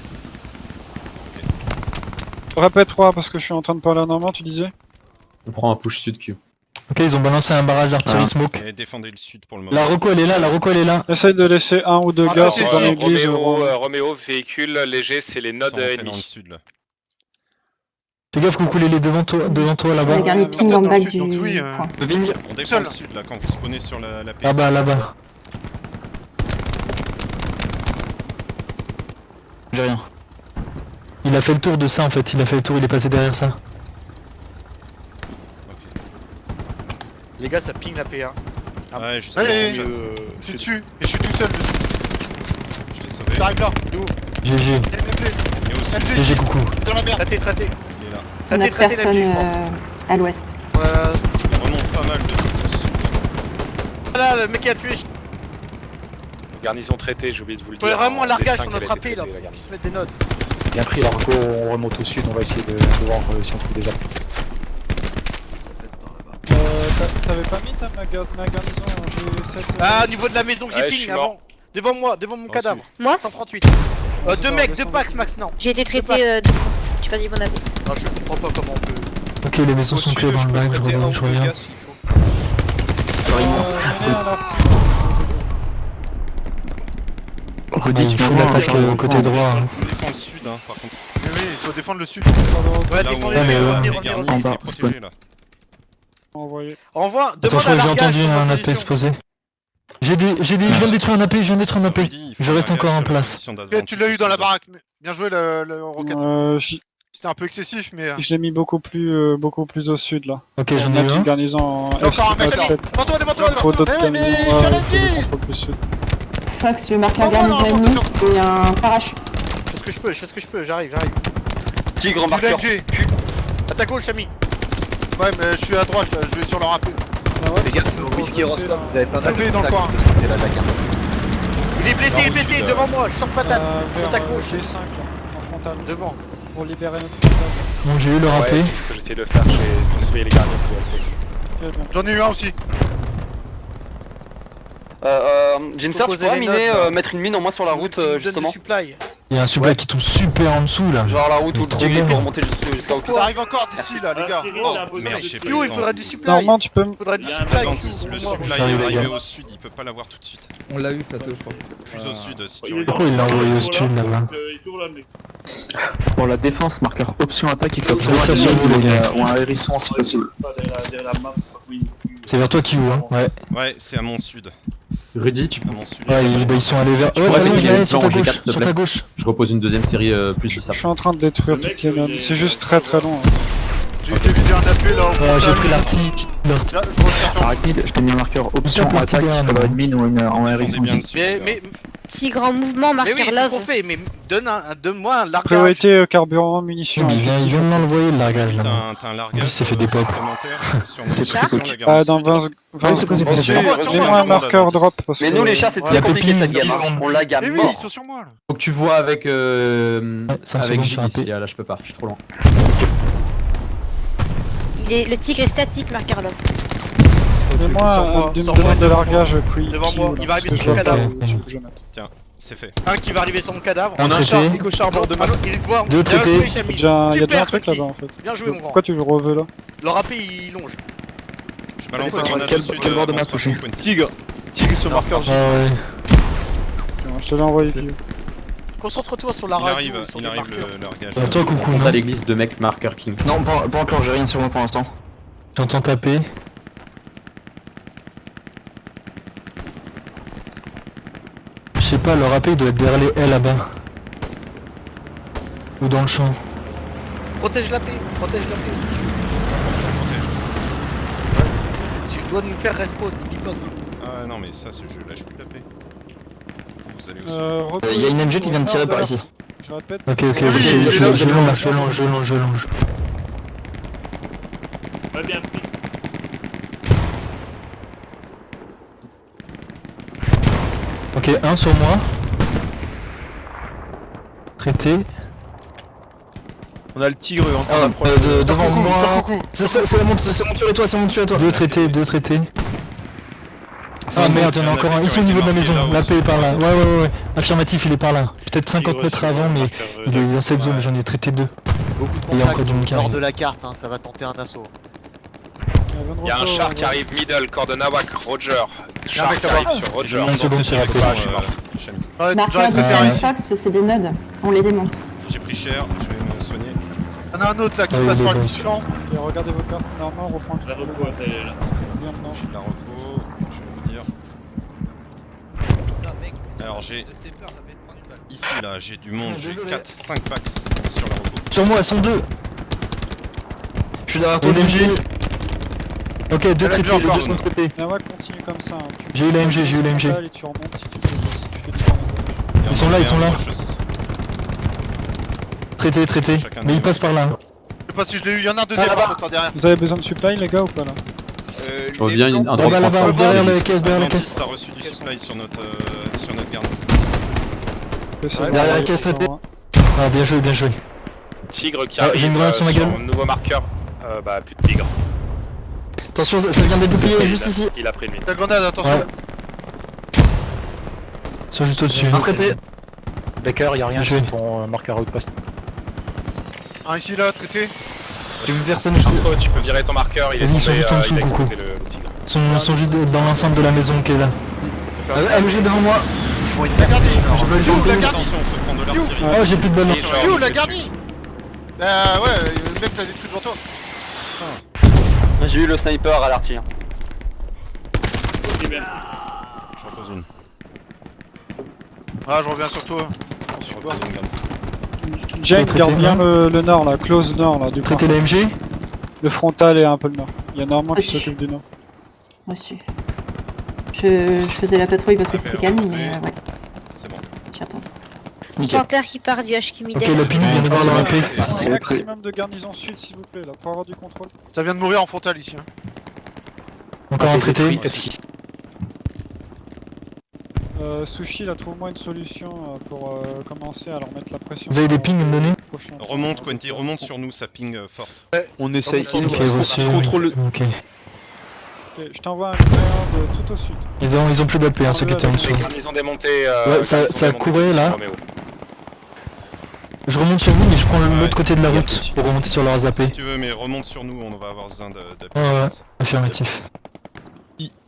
Répète 3 parce que je suis en train de parler en normand, tu disais. On prend un push sud Q. Ok, ils ont balancé un barrage d'artillerie smoke. Et défendez le sud pour le moment. La Rocco, elle est là. Essaye de laisser un ou deux Ah, gars non, dans c'est l'église. Roméo, véhicule léger, c'est les Ils nodes sont rentrés dans le ennemis. sud là. Fais gaffe, coucou les devant toi là-bas. Le garni Ouais, ping dans le dans bac le du sud, donc oui, point. On défend Seul. le sud là quand vous spawnez sur la paix. Là-bas. J'ai rien. Il a fait le tour de ça en fait, il est passé derrière ça. Les gars, ça ping la P1. Ah. Ouais, je sais Allez, pas, je suis dessus. Et je suis tout seul dessus. je t'ai sauvé. J'arrive là. GG, Et au sud, GG coucou. Dans la merde. Traité. il est là. On a Traité la personne vie, je crois. à l'ouest. Il remonte pas mal de sud. Voilà, le mec qui a tué. Garnison traitée, j'ai oublié de vous le Faut dire. vraiment un en largage D5, sur elle a notre été AP là, traitée, pour la qu'on garnison. puisse mettre des nodes. Bien pris, Largo, on remonte au sud, on va essayer de voir si on trouve des appuis. T'avais pas mis ta garnison, j'ai 7. Ah, au niveau de la maison que j'ai Ouais, je ping suis avant. mort. Devant moi, devant mon cadavre. Moi 138. Deux mecs, deux packs max, non. J'ai été traité 2 fois. J'ai pas dit mon avis. Non, je comprends pas comment on peut. Ok, les maisons sont clés dans le bac, je reviens. Il faut l'attaque côté droit. Hein. On défend le sud hein, par contre. Mais oui, il faut défendre le sud. Ouais, Là où défends on les mais yeux, ouais. revenez, les revenez, garnis, revenez. il est protégé là. Envoyé. Envoie, Attends, demande je un crois que j'ai largage entendu sur ma un AP position. explosé. Je viens de détruire un AP, Rudy, il faut Je reste un encore gage en sur la place. position Ok, d'Advent, tu l'as eu dans la sud. baraque. Bien joué le rocket. C'était un peu excessif, mais. Je l'ai mis beaucoup plus au sud là. Ok, j'en ai Mettre eu une un. garnison en Il y a encore un mec F7. devant toi, devant toi, Faut devant toi. d'autres Mais camions. je suis à la faut du vie. contrôle plus sud. Fox, le marqueur Oh, non, garnison non, ennemi non. et un parachute. Je fais ce que je peux, j'arrive. Tigre en Du marqueur. LG. À ta gauche, Samy. Ouais, mais je suis à droite, là, je vais sur le rappel. Les gars, au whisky Roscoff, vous avez pas mal Tapez dans le coin. de là de la carte. Il est blessé, devant moi, je sens patate. Vers Sur ta gauche, D5 là, en frontal. devant. Pour libérer notre frontal. Bon, j'ai eu le Ouais, râpé. c'est ce que j'essaie de faire, j'ai nettoyé les gardiens pour le Ok, bien. J'en ai eu un aussi. James, Faut tu poser pourras les miner, notes, là. mettre une mine en moins sur la route, Tu me donnes justement. du supply. Il y a un supply qui tombe super en dessous là. Genre la route Mais où le trop tigre bien. peut remonter jusqu'à au Ça arrive encore d'ici, là, les gars. Thierry, Oh, il a imposé merde, un je sais petit pas Yo, le il temps. faudrait du supply. Normalement, tu peux. Il faudrait du Il y a un supply. Atlantis, le pour moi. supply J'arrive, est les arrivé gars. au sud, il peut pas l'avoir tout de suite. On l'a eu, Fato, je crois. Plus au sud, si tu Il est regardes. Pourquoi il l'a envoyé au toujours sud, là. là-bas Il est toujours là, mec. Pour la défense, marqueur option attaque, il faut Je vois ça sur vous, les gars. ou un hérisson si possible. Pas derrière la map, oui. C'est vers toi qui ouvre, hein. Ouais. Ouais, c'est à mon sud. Rudy, tu À mon sud. Ouais, ils sont allés vers. Tu Ouais, pourrais ça cliquer y est, le sur plan ta G4, gauche. s'il te Sur plaît. ta gauche. Je repose une deuxième série plus de ça. Je suis en train de détruire Le mec, toutes les nodes. il est- C'est juste très très long. hein. J'ai été vidé un appui là. au J'ai frontal. pris l'article. Je retiens sur. Arachnide, je t'ai mis un marqueur option Partie attaque, derrière, il faudra non. une mine ou une en Défendez hérisson. bien le sud. Mais Tigre en mouvement, oui, marqueur c'est ce love. qu'on fait, mais donne-moi un largage. Priorité carburant, munitions. Il vient de m'envoyer le largage là. T'as un En largage plus, il fait des pop. supplémentaire sur C'est notre très position, quick. la garde Ah, du dans sud. 20 Ouais, c'est quoi, c'est secondes. possible. Fais-moi un marqueur drop. Parce Mais que- nous, les chats, c'est Il y a très compliqué Pépine, cette game. 10 hein. secondes. On la gamme Mais oui, mort. ils sont sur moi là. Faut que tu vois avec 5 avec secondes Gilles sur un ici. P. Ah, là, je peux pas, je suis trop loin. Le tigre est statique, marqueur love. Fais-moi Sur moi, un sur demande moi, de devant largage quick. Devant moi, il va arriver parce sur que le je vois cadavre. pas où je note. C'est fait. Un qui va arriver sur mon cadavre. Un traité. Nicochard, bord de map. Il est devant. Deux Bien traités. joué, Chami. Il y a déjà Super, un truc petit. là-bas en fait. Bien joué, mon grand. Pourquoi tu le reveux là? Le râpé, il longe. Je balance la Quel- grenade quel au sud. bord de map avance pas touché sur Pointe. Tigre sur marqueur G. Ah ouais. Je te l'ai envoyé Guillaume. Concentre-toi sur la Il radio. arrive, sur il les arrive marqueurs. le largage. Vers toi, coucou. On non a l'église de mec marqueur King. Non, pas encore, j'ai rien sur moi pour l'instant. J'entends taper. Je sais pas, le râpé il doit être derrière les haies là-bas. Ou dans le champ. Protège la paix aussi. Tu dois nous faire respawn, n'oublie pas ça. Ah non, mais ça, je lâche plus la paix. Vous allez au sud. Il y a une MG qui vient de tirer par ici. Je répète. Ok, ok, Oui, je longe. Très bien pris. Ok, un sur moi. Traité. On a le tigre en train Ah, d'approcher. devant Coucou, moi. sur coucou. C'est mon sur toi, c'est mon sur toi. Deux traités. Ça Ah va, merde, il y en a encore un. Ils sont au niveau de la maison. La paix est par là. Ouais. Affirmatif, il est par là. Peut-être 50 mètres avant, mais il est dans cette zone. J'en ai traité deux. Beaucoup de Il y a encore contacts du monde au qui nord arrive. de la carte, hein, ça va tenter un assaut. Il y a un char qui arrive middle, corps de Nawak, Roger. Char mec qui là-bas. arrive sur Roger. Une seconde, c'est direction, raté. je suis mort. Chami. J'en ai Marqueur traité un de ici. Fox, c'est des nodes. On les démonte. J'ai pris cher, je vais me soigner. Il y en a un autre là qui Ah oui, passe il est par le bon, champ. Et regardez vos cartes. Normalement, on reprend La reco, elle est là. Bien dedans. J'ai de la reco, je vais vous dire. Alors j'ai ici là, j'ai du monde, j'ai Désolé. 4-5 packs sur la reco. Sur moi, elles sont deux. Je suis derrière toi, LMG. MG. Ok, deux Elle a traités, vu les encore. deux sont traités. Nawak continue comme ça. hein. Tu- J'ai eu la MG, j'ai eu la MG. Et tu remontes si tu fais du carnage. Ils sont là, ils sont là. Traité. Chacun Mais de il passe par là. Je sais pas si je l'ai eu. Il y en a un deuxième par contre derrière. Vous avez besoin de supply les gars ou pas là? Je reviens un drop Là-bas, là-bas, renfort. derrière la caisse, derrière la Atlantis, caisse. t'as reçu du supply sur notre garde. Ouais, derrière la caisse traitée. Ah, bien joué. Tigre qui Ah, arrive j'ai une grenade sur ma gueule. nouveau marqueur. Bah, plus de tigre. Attention, ça vient d'être dépouillé juste ici. Il a pris une mine. La grenade, attention. Ouais. Soit juste au-dessus. Un traité. Baker, y'a rien Bien joué. sur ton marqueur outpost. Un ici là, traité. J'ai vu personne ici. Info, tu peux virer ton marqueur, il est Vas-y, ils sont tombé, juste en dessous, il a coucou. explosé le tigre. Ils sont juste dans l'enceinte de la maison qui est là. MG devant moi. Il faut une La garnie. Attention, You, la garnie. on se prend de l'artillerie. Oh, j'ai plus de balles. Et genre, You, la dessus. garnie. Bah ouais, le mec l'a détruit devant toi. J'ai eu le sniper à l'artillerie. Ok, bien. Je repose une. Ah, je reviens sur toi. Je repose une garde. Jane, Traité, garde bien non le nord là, close nord là, du point. Traiter la MG. Le frontal et un peu le nord. Il y a Normand qui Reçu. s'occupe du nord. Reçu. Je faisais la patrouille parce que Ah, c'était ben, calme, reposé. mais ouais, C'est bon. j'attends. Nickel. Panthère qui part du HQ Ok, Midel. la PIN vient de voir leur AP. Un maximum de garnison sud s'il vous plaît là, pour avoir du contrôle. Ça vient de mourir en frontal ici. Hein. Encore un traité. F6. Sushi là, trouve-moi une solution pour commencer à leur mettre la pression. Vous avez des pings à me donner? Remonte, Quenty, remonte sur nous, ça ping fort. On essaye. Ok, reçu. Contrôle. Ok. Ok, je t'envoie un commande tout au sud. Ils ont plus d'AP, hein, ceux qui étaient en dessous. Les garnisons démontées. Ouais, ça courait, là. Je remonte sur vous, mais je prends l'autre côté de la route pour remonter sur leurs AP. Si tu veux, mais remonte sur nous, on va avoir besoin d'appui. Ouais, affirmatif.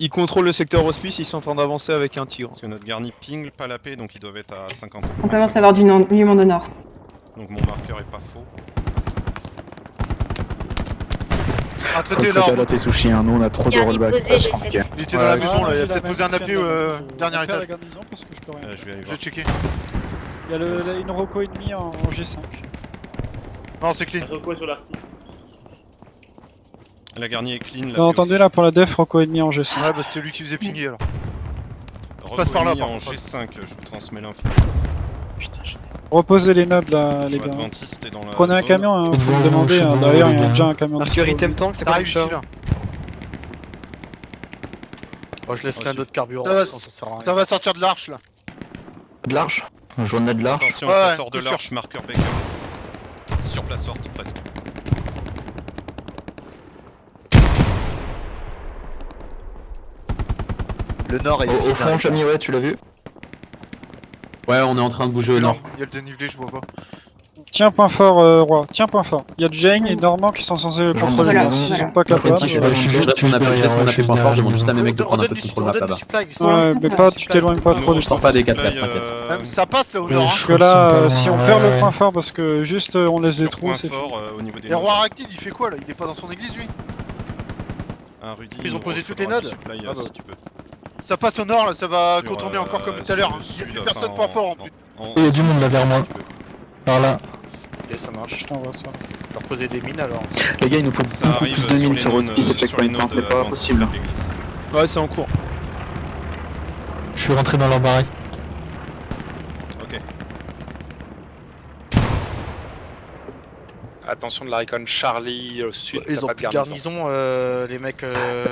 Ils contrôlent le secteur hospice, ils sont en train d'avancer avec un tigre. Parce que notre garni ping pas la paix, donc ils doivent être à 50. On commence à avoir du monde au nord. Donc mon marqueur est pas faux. Un traité là. Là, t'es sushi, hein. Nous on a trop de Garni rollback. posé, G7. Il était dans la maison là, il a peut-être posé un appui au dernier La étage. garnison parce que je peux rien. Je vais aller Je voir. vais checker. Il y a une Rocco ennemie en G5. Non, c'est clean. Recours sur l'article. La garni est clean. T'as entendu là pour la def, Rocco ennemi en G5. Ouais, bah c'était lui qui faisait pinguer alors. Passe par là, en par contre. G5, je vous transmets l'info. Reposez les nodes là, Je les vois gars. Adventiste est dans la Prenez un zone. camion, hein, faut Bon, me demander. je Hein. suis D'ailleurs, bon, il y les a gars. déjà un camion. Mercury dispo. Item Tank, c'est quoi T'arrives comme ici ça là. Moi, je laisserai un autre carburant. Ça va- sinon ça sert à rien. Ça va sortir de l'arche là. De l'arche. Je vois de l'arche. Attention, Ouais, ça sort de tout sûr. l'arche, marqueur Baker. Sur place forte, presque. Le nord est Au fond, Chami, ouais, tu l'as vu. Ouais, on est en train de bouger au nord. Il y a le dénivelé, je vois pas. Tiens, point fort, Roi. Tiens, point fort. Il y a Jane et Normand qui sont censés contrôler Voilà, le s'ils voilà. sont pas capables. Quentin, je suis pas- euh, juste- Je laisse mon appui point fort, je demande juste à mes mecs de On prendre un donne peu du de contrôle map on donne là-bas. du supply. Ouais, mais pas, tu t'éloignes pas trop Nous, du sors pas des 4 supply, places, t'inquiète. Même ça passe là au nord. Hein. Parce que là, si on perd le point fort parce que juste on les Sur étrouve, point c'est fort au niveau des Et Roi Arachnid, il fait quoi là? Il est pas dans son église lui? Un Rudy, Ils ont nous posé toutes les faudra nodes du supply, Ah bah. si tu peux. Ça passe au nord là, ça va Sur, contourner encore comme tout à sur l'heure. le Il y a sud, plus enfin, personne point fort en plus. Il y a du monde là vers moi. si tu veux. Par là. Ok, ça marche. je t'envoie ça. Leur poser des mines alors. Les gars, il nous faut Ça beaucoup arrive plus de mines sur les hospice et sur les checkpoint. nodes C'est pas adventistes possible. de l'église. Ouais, c'est en cours. Je suis rentré dans leur baraque. Ok. Attention de la Recon Charlie au sud. Ils t'as ont pas plus de garnison. garnison, les mecs.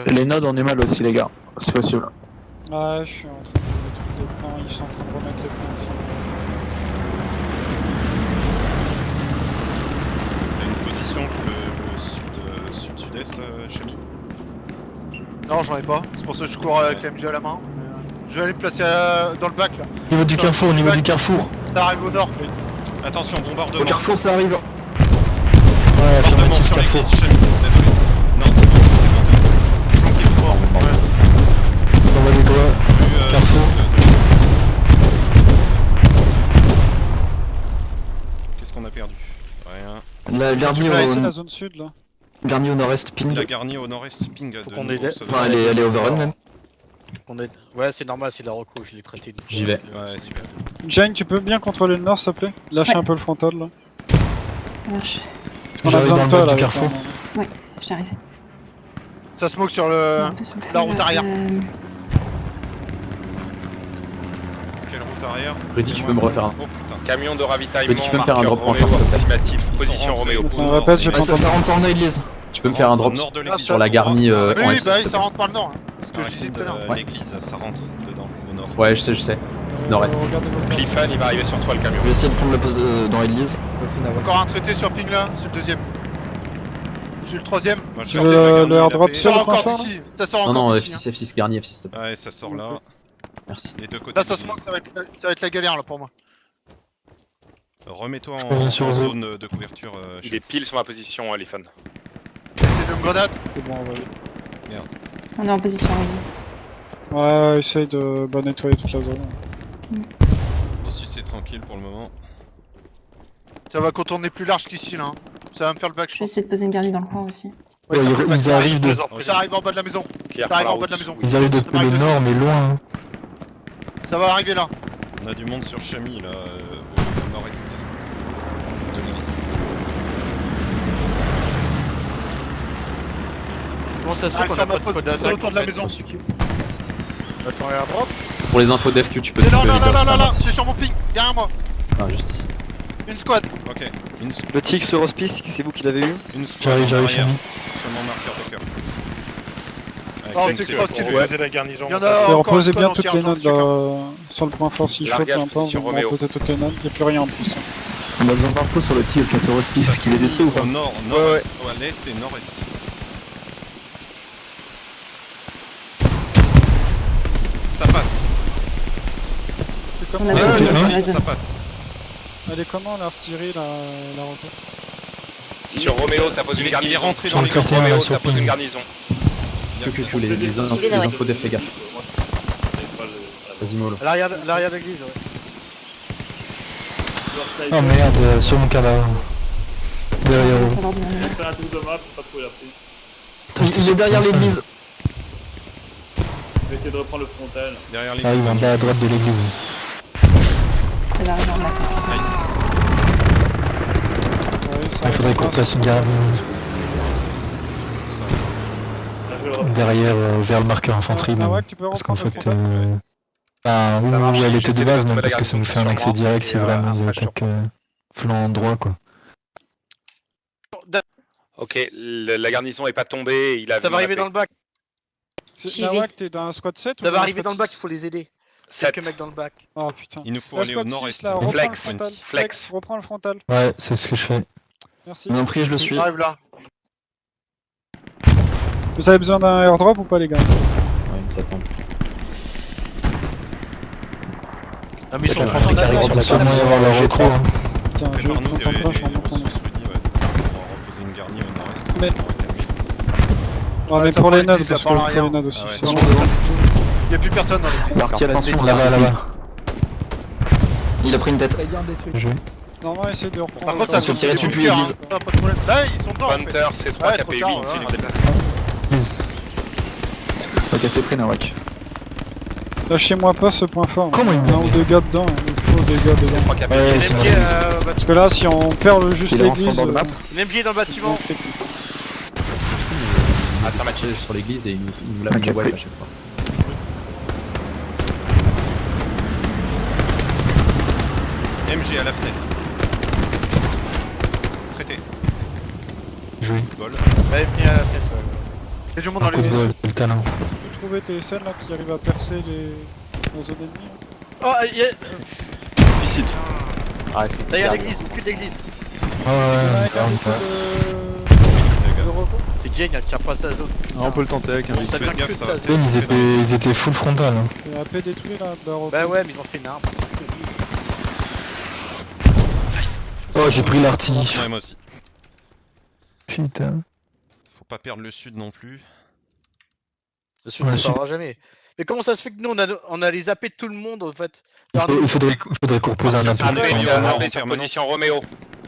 Les nodes, on est mal aussi, les gars. C'est possible. Ouais, je suis en train de mettre des plans, ils sont en train de remettre les plans aussi. T'as une position pour le sud-sud-est, Chami? Non, j'en ai pas. C'est pour ça que je cours avec la MG à la main. Je vais aller me placer dans le bac là. Au niveau du carrefour, au niveau du carrefour. Ça arrive au nord. Attention, Au bombardement. carrefour, ça arrive. Ouais, Bombardement affirmatif, sur carrefour. l'église, Chami. Désolé. Non, c'est bon, c'est bon. Flanquez fort. On va des doigts. Plus, Carrefour. Qu'est-ce qu'on a perdu? Rien. La garnie Tu vas essayer la au, zone sud là. garnie au nord-est, ping. La garnie au nord-est, ping Faut de qu'on nouveau, aide. ça Enfin, doit- elle est overrun même. On est... Ouais, c'est normal, c'est de la reco, je l'ai traité une fois. J'y vais. Ouais, super. Jane, tu peux bien contrôler le nord s'il te plaît? Lâche Ouais. un peu le frontal là. Ça marche. Parce qu'on a J'arrive besoin dans de le toi bas là. du avec carrefour. J'arrive. Ça smoke sur le. Un peu sous le feu, la route là, arrière. Quelle route arrière? Rudy, tu peux me refaire un. Oh putain. Camion de ravitaillement. Petit, tu peux me faire un marqueur drop point Roméo fort, s'il te plaît. approximatif. Ils sont Position rentrés Roméo. On au nord, répète, j'ai mais- pas Ça rentre en église. Tu peux me faire un drop Nord de l'église. sur la garnie en Oui, oui, F6, bah s'il te ça plaît. rentre par le nord. Hein. C'est ce que je disais tout à l'heure. Ouais. L'église, ça rentre dedans, au nord. Ouais, je sais. C'est nord-est. Regardez vos cartes. Cliffan, il va arriver sur toi le camion. Je vais essayer de prendre la pause dans l'église. Encore un traité sur ping là, c'est le deuxième. J'ai le troisième. Moi, je Tu sors veux de la le garnie, airdrop la Ça sur paix. sort le point encore fort, d'ici. Ça sort Non, encore non, d'ici. hein. F6, garnie F6, s'il te plaît. Ouais, ça sort là. Merci. Les deux côtés. Là, ça de smoke, l'église. ça va être la galère là pour moi. Remets-toi reviens en sur vous. zone de couverture. Il est pile sur ma position, Elifan. C'est une grenade. C'est bon, on va aller. On est en position. Oui. Ouais, essaye de nettoyer toute la zone. Au sud, c'est tranquille pour le moment. Ça va contourner plus large qu'ici là. Hein. Ça va me faire le bac, je Je vais pense. essayer de poser une garnie dans le coin aussi. Ouais, Ouais, ça fait le bac. ils arrivent de... Ça arrive en bas de la maison. Pierre Ça arrive par en la bas de la route. maison. Ils arrivent depuis le nord, mais loin. Hein. Ça va arriver là. On a du monde sur Chamy là, au nord-est de l'église. Comment ça se fait qu'on a pas de squad d'attaque autour de la maison. Attends, airdrop. Pour les infos d'EFQ, tu peux. C'est là, c'est sur mon ping, derrière moi. Ah, juste ici. Une squad. Ok. Le tic sur hospice, c'est vous qui l'avez eu? Une squad J'arrive, en Chamy. arrière, sur mon marqueur de cœur. Oh, c'est quoi ce Reposer la garnison. Il y en a Et encore reposez une bien squad toutes les entière, notes j'en suis sur le point fort s'il faut, peu Largage importe, sur vous Roméo. reposez toutes les notes, il n'y a plus rien en plus. On a besoin d'infos sur le tir qui est sur hospice, est-ce qu'il est détruit ou pas? Au nord, nord-est, à l'est et nord-est. Ça passe. C'est On comment a Ouais, besoin ouais, de ouais, raison. ça passe. Elle est comment l'artillerie, la roquette? Sur Roméo, ça pose une Il est garnison. rentré Sur dans le les quartier, camps. Roméo, ouais, ça sur pose une ping. garnison. Les infos d'EF, fais gaffe. Vas-y, mollo. À l'arrière de l'église, ouais. Oh merde, sur mon cadavre. Derrière Ça vous. leur demande rien. Faire un tour de map, pas trouver la prise. Il est derrière l'église. Je vais essayer de reprendre le frontal. Derrière les Ah, il va en bas à droite de l'église. Ça va arriver en masse. Il faudrait qu'on place une garde Là, je vais le reprendre. derrière, vers le marqueur infanterie. Ah mais- ouais, tu peux Parce qu'en reprendre le fait, frontal. enfin, Ça marche, où elle était j'essaie de de base, retrouver même la parce que ça nous fait un garde accès sur direct moi, si et, vraiment ils après, je attaquent flanc droit, quoi. Ok, la garnison est pas tombée, il a Ça vu va arriver mapper. dans le bac. J'y Nawak, t'es dans un squad 7 ou Ça dans va un arriver squad dans le bac, il 6? faut les aider. 7. Quelques mecs dans le bac. Oh putain. Il nous faut La aller au squad 6, nord-est. là, reprends Flex. le frontal. Flex. Reprends le frontal. Ouais, c'est ce que je fais. Merci. Non, prie, je le suis. J'arrive là. Vous avez besoin d'un airdrop ou pas, les gars? Ouais, ça tombe. Ah, mais ils sont Ouais, tous en il attaque. va sûrement y avoir leur recrue. Hein. Putain, Fais je par nous comprends et pas, je comprends ressources pas. Rudy, ouais. On va reposer une garnie au nord-est. Mais- On va calmer. Ouais, mais ça pour prend les l'église, notes, là, parce par qu'il faut l'arrière. les notes aussi. Ah ouais, c'est non. bon. Il y a plus personne dans l'église. Parti, attention, Là-bas, là-bas. Il a pris une tête. Bien joué. Normalement, essaye de reprendre. Par contre, ça se tirait dessus depuis cœur, l'église. hein. Pas de problème. Là, ils sont dedans. En fait. Hunter, C3, Ouais, KP8, trop tard, c'est ouais. en déplacement. Please. Ok, c'est pris, Nawak. Lâchez-moi pas ce point fort. Comment il y a un ou deux gars dedans, il faut des gars dedans. C3, KP8. Ouais, Il c'est est bon. MJ, Parce que là, si on perd juste Il est en l'église. dans le map. MJ dans le bâtiment. Affirmatif sur l'église et il nous la Ok, met pris. à chaque fois. MG à la fenêtre. Traité. Joué. Bol. Ouais, venez à la fenêtre. Il y a du monde Un dans coup de l'église. bol, le talent. Tu peux trouver tes SN là qui arrivent à percer la zone ennemie? Oh, il y a... Difficile. Ah, c'est Derrière carré. l'église, au cul de l'église. Ah Il y en a un ouais, qui a ouais, beaucoup ouais. de repos. C'est Jane qui tire pas sa zone. Ah, on peut le tenter avec un Ils Ça se vient fait gaffe, que de ça sa va. zone. Ils étaient full frontal. Hein. Et AP détruit là, de la repos. Bah ouais, mais ils ont fait n'importe quoi. Oh, j'ai pris l'artillerie. Ouais, moi aussi. Putain. Faut pas perdre le sud non plus. Je suis Ouais, ne je- saura jamais. Mais comment ça se fait que nous on a les zappé tout le monde en fait? Il faudrait qu'on repose un Parce que appel. c'est AP, Ouais, ouais, AP ouais, sur ouais, position Roméo.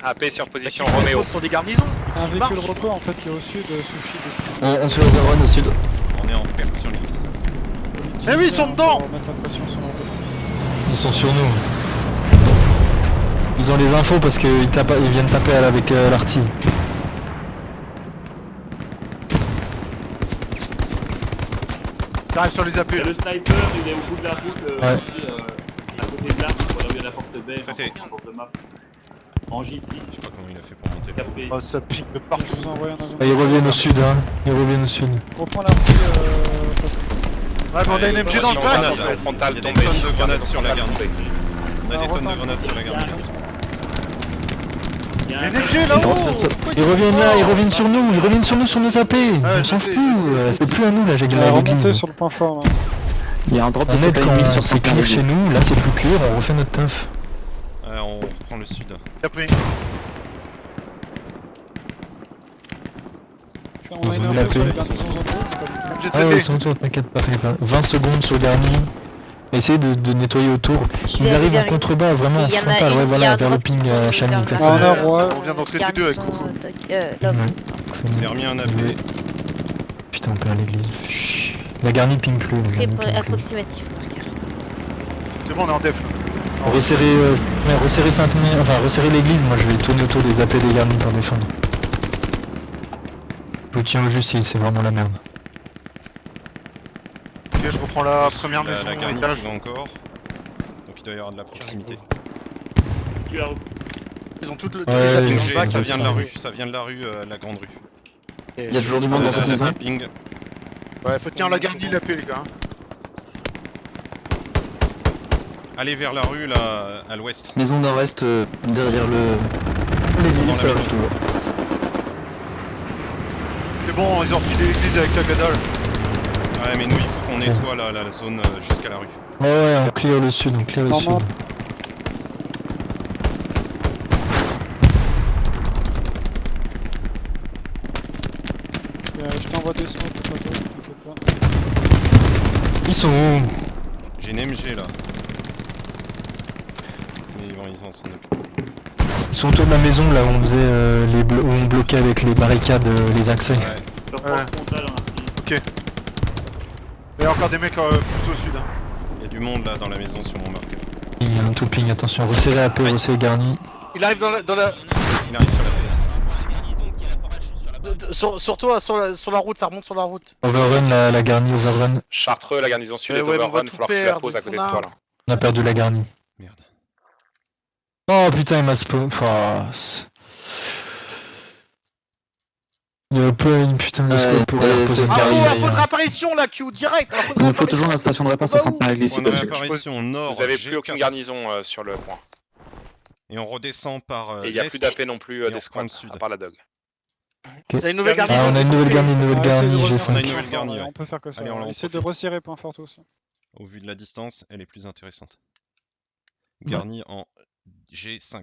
AP sur position Les Roméo. autres sont des garnisons. Un véhicule marche. repos en fait qui est au sud, suffit de. On se overrun au sud. On est en perte sur l'église. Eh oui, ils sont dedans. Pour mettre la pression sur leur défense. Ils sont sur nous. Ils ont les infos parce qu'ils viennent taper avec l'artille. J'arrive sur les Il y appuis. a le sniper, il est au bout de la route, Ouais. aussi, à côté de l'arc, pour la la porte baie, Traité. en porte de map. En J6, Je sais pas comment il a fait pour monter. capé. Oh, ça pique de Je partout. vous envoie un agent. Ah, ils reviennent au sud, hein. Ils reviennent au sud. Reprends l'artille. Ouais, mais on a une MG dans le Attention, bac. grenade. Attention, frontal Il y a des tombé. tonnes de grenades sur la garnie. Tombé. On a des tonnes de grenades sur la garnie. Il y a Il y a un une MG là-haut. Ils reviennent là, ils reviennent sur nous, ils reviennent sur nous sur nos AP. je On s'en sais, fout, je sais. c'est plus à nous là, j'ai gagné Remontez l'église. sur le point fort là. Il y a un drop de On aide supply quand mise sur c'est clair chez nous, là c'est plus clair, on refait notre taf. On reprend le sud. T'as pris. On a une Ils ont info sur les l'appel. garnisons en dessous. J'ai Ah ouais, traité. ils sont autour, t'inquiète pas, t'inquiète pas. 20 secondes sur le dernier. Essayez de nettoyer autour. Ils vais arrivent en arriver. contrebas, vraiment en Il y en a frontal, une- ouais il y a voilà, un vers le drop ping qui tombe Chami, vers le- exactement. Ah, on a roi. On vient d'en traiter deux avec Coucou. Love. Ouais, c'est bon. J'ai remis un AP. Putain, on perd l'église. Chut. La garnie ping plus. la Très garnie ping plus. approximatif, marqueur. C'est bon, on est en def là. Resserrer Saint-Denis, enfin resserrer l'église, moi je vais tourner autour des AP des garnis pour défendre. Je vous tiens au juste si c'est vraiment la merde. Ok, je reprends la première maison. La garnie étage. qui va encore. Donc il doit y avoir de la proximité. Tu as Ils ont toutes le. Ouais, toutes les G, bacs, ça vient de la rue, ça vient de la rue, la grande rue. Il y a toujours du monde dans cette maison. Ping. Ouais, faut tenir la garnie, la paix, les gars. Allez vers la rue là, à l'ouest. Maison nord-est, derrière l'église, ça va toujours. C'est bon, ils ont refilé l'église avec la cadale. Ouais, mais nous il faut qu'on nettoie la zone jusqu'à la rue. Ouais, on clear le sud, on clear le sud. Normal. Je t'envoie des smokes, t'inquiète pas. Ils sont où? J'ai une MG là. Mais ils vont s'en occuper. Ils sont autour de la maison là où on faisait où on bloquait avec les barricades les accès. Ouais. Je reprends le frontal en artillerie. Ok. Il y a encore des mecs plus au sud. Hein. Il y a du monde là dans la maison sur mon marqueur. Il y a un tout ping, attention, resserrer AP, resserrer garni. Il arrive dans la. Il arrive sur la paix. Sur toi, sur la route, ça remonte sur la route. Overrun la garni, overrun. Chartreux, la garnison sud est Ouais, mais on va overrun, tout falloir que tu la perdre, poses à côté de connard. toi là. On a perdu la garni. Merde. Oh putain, il m'a spawn. Il y a pas une putain de scope pour reposer ce Ah garni oh, là. un point de réapparition là, Q, direct. Il nous faut toujours la station de réponse au centre par l'église si On a possible. l'apparition nord. Vous avez G4. plus aucune garnison sur le point. Et on redescend par Et il n'y a l'est. plus d'AP non plus et on des reprend le squads, sud. à part la dog. C'est une nouvelle Ah, garnison. on a une nouvelle garni, On va essayer de G5. revenir On a sur une point nouvelle fort, garni, ouais, ouais. on peut faire que ça. Allez, on en Essaye de profite. resserrer point fort aussi. Au vu de la distance, elle est plus intéressante. Garnie en G5.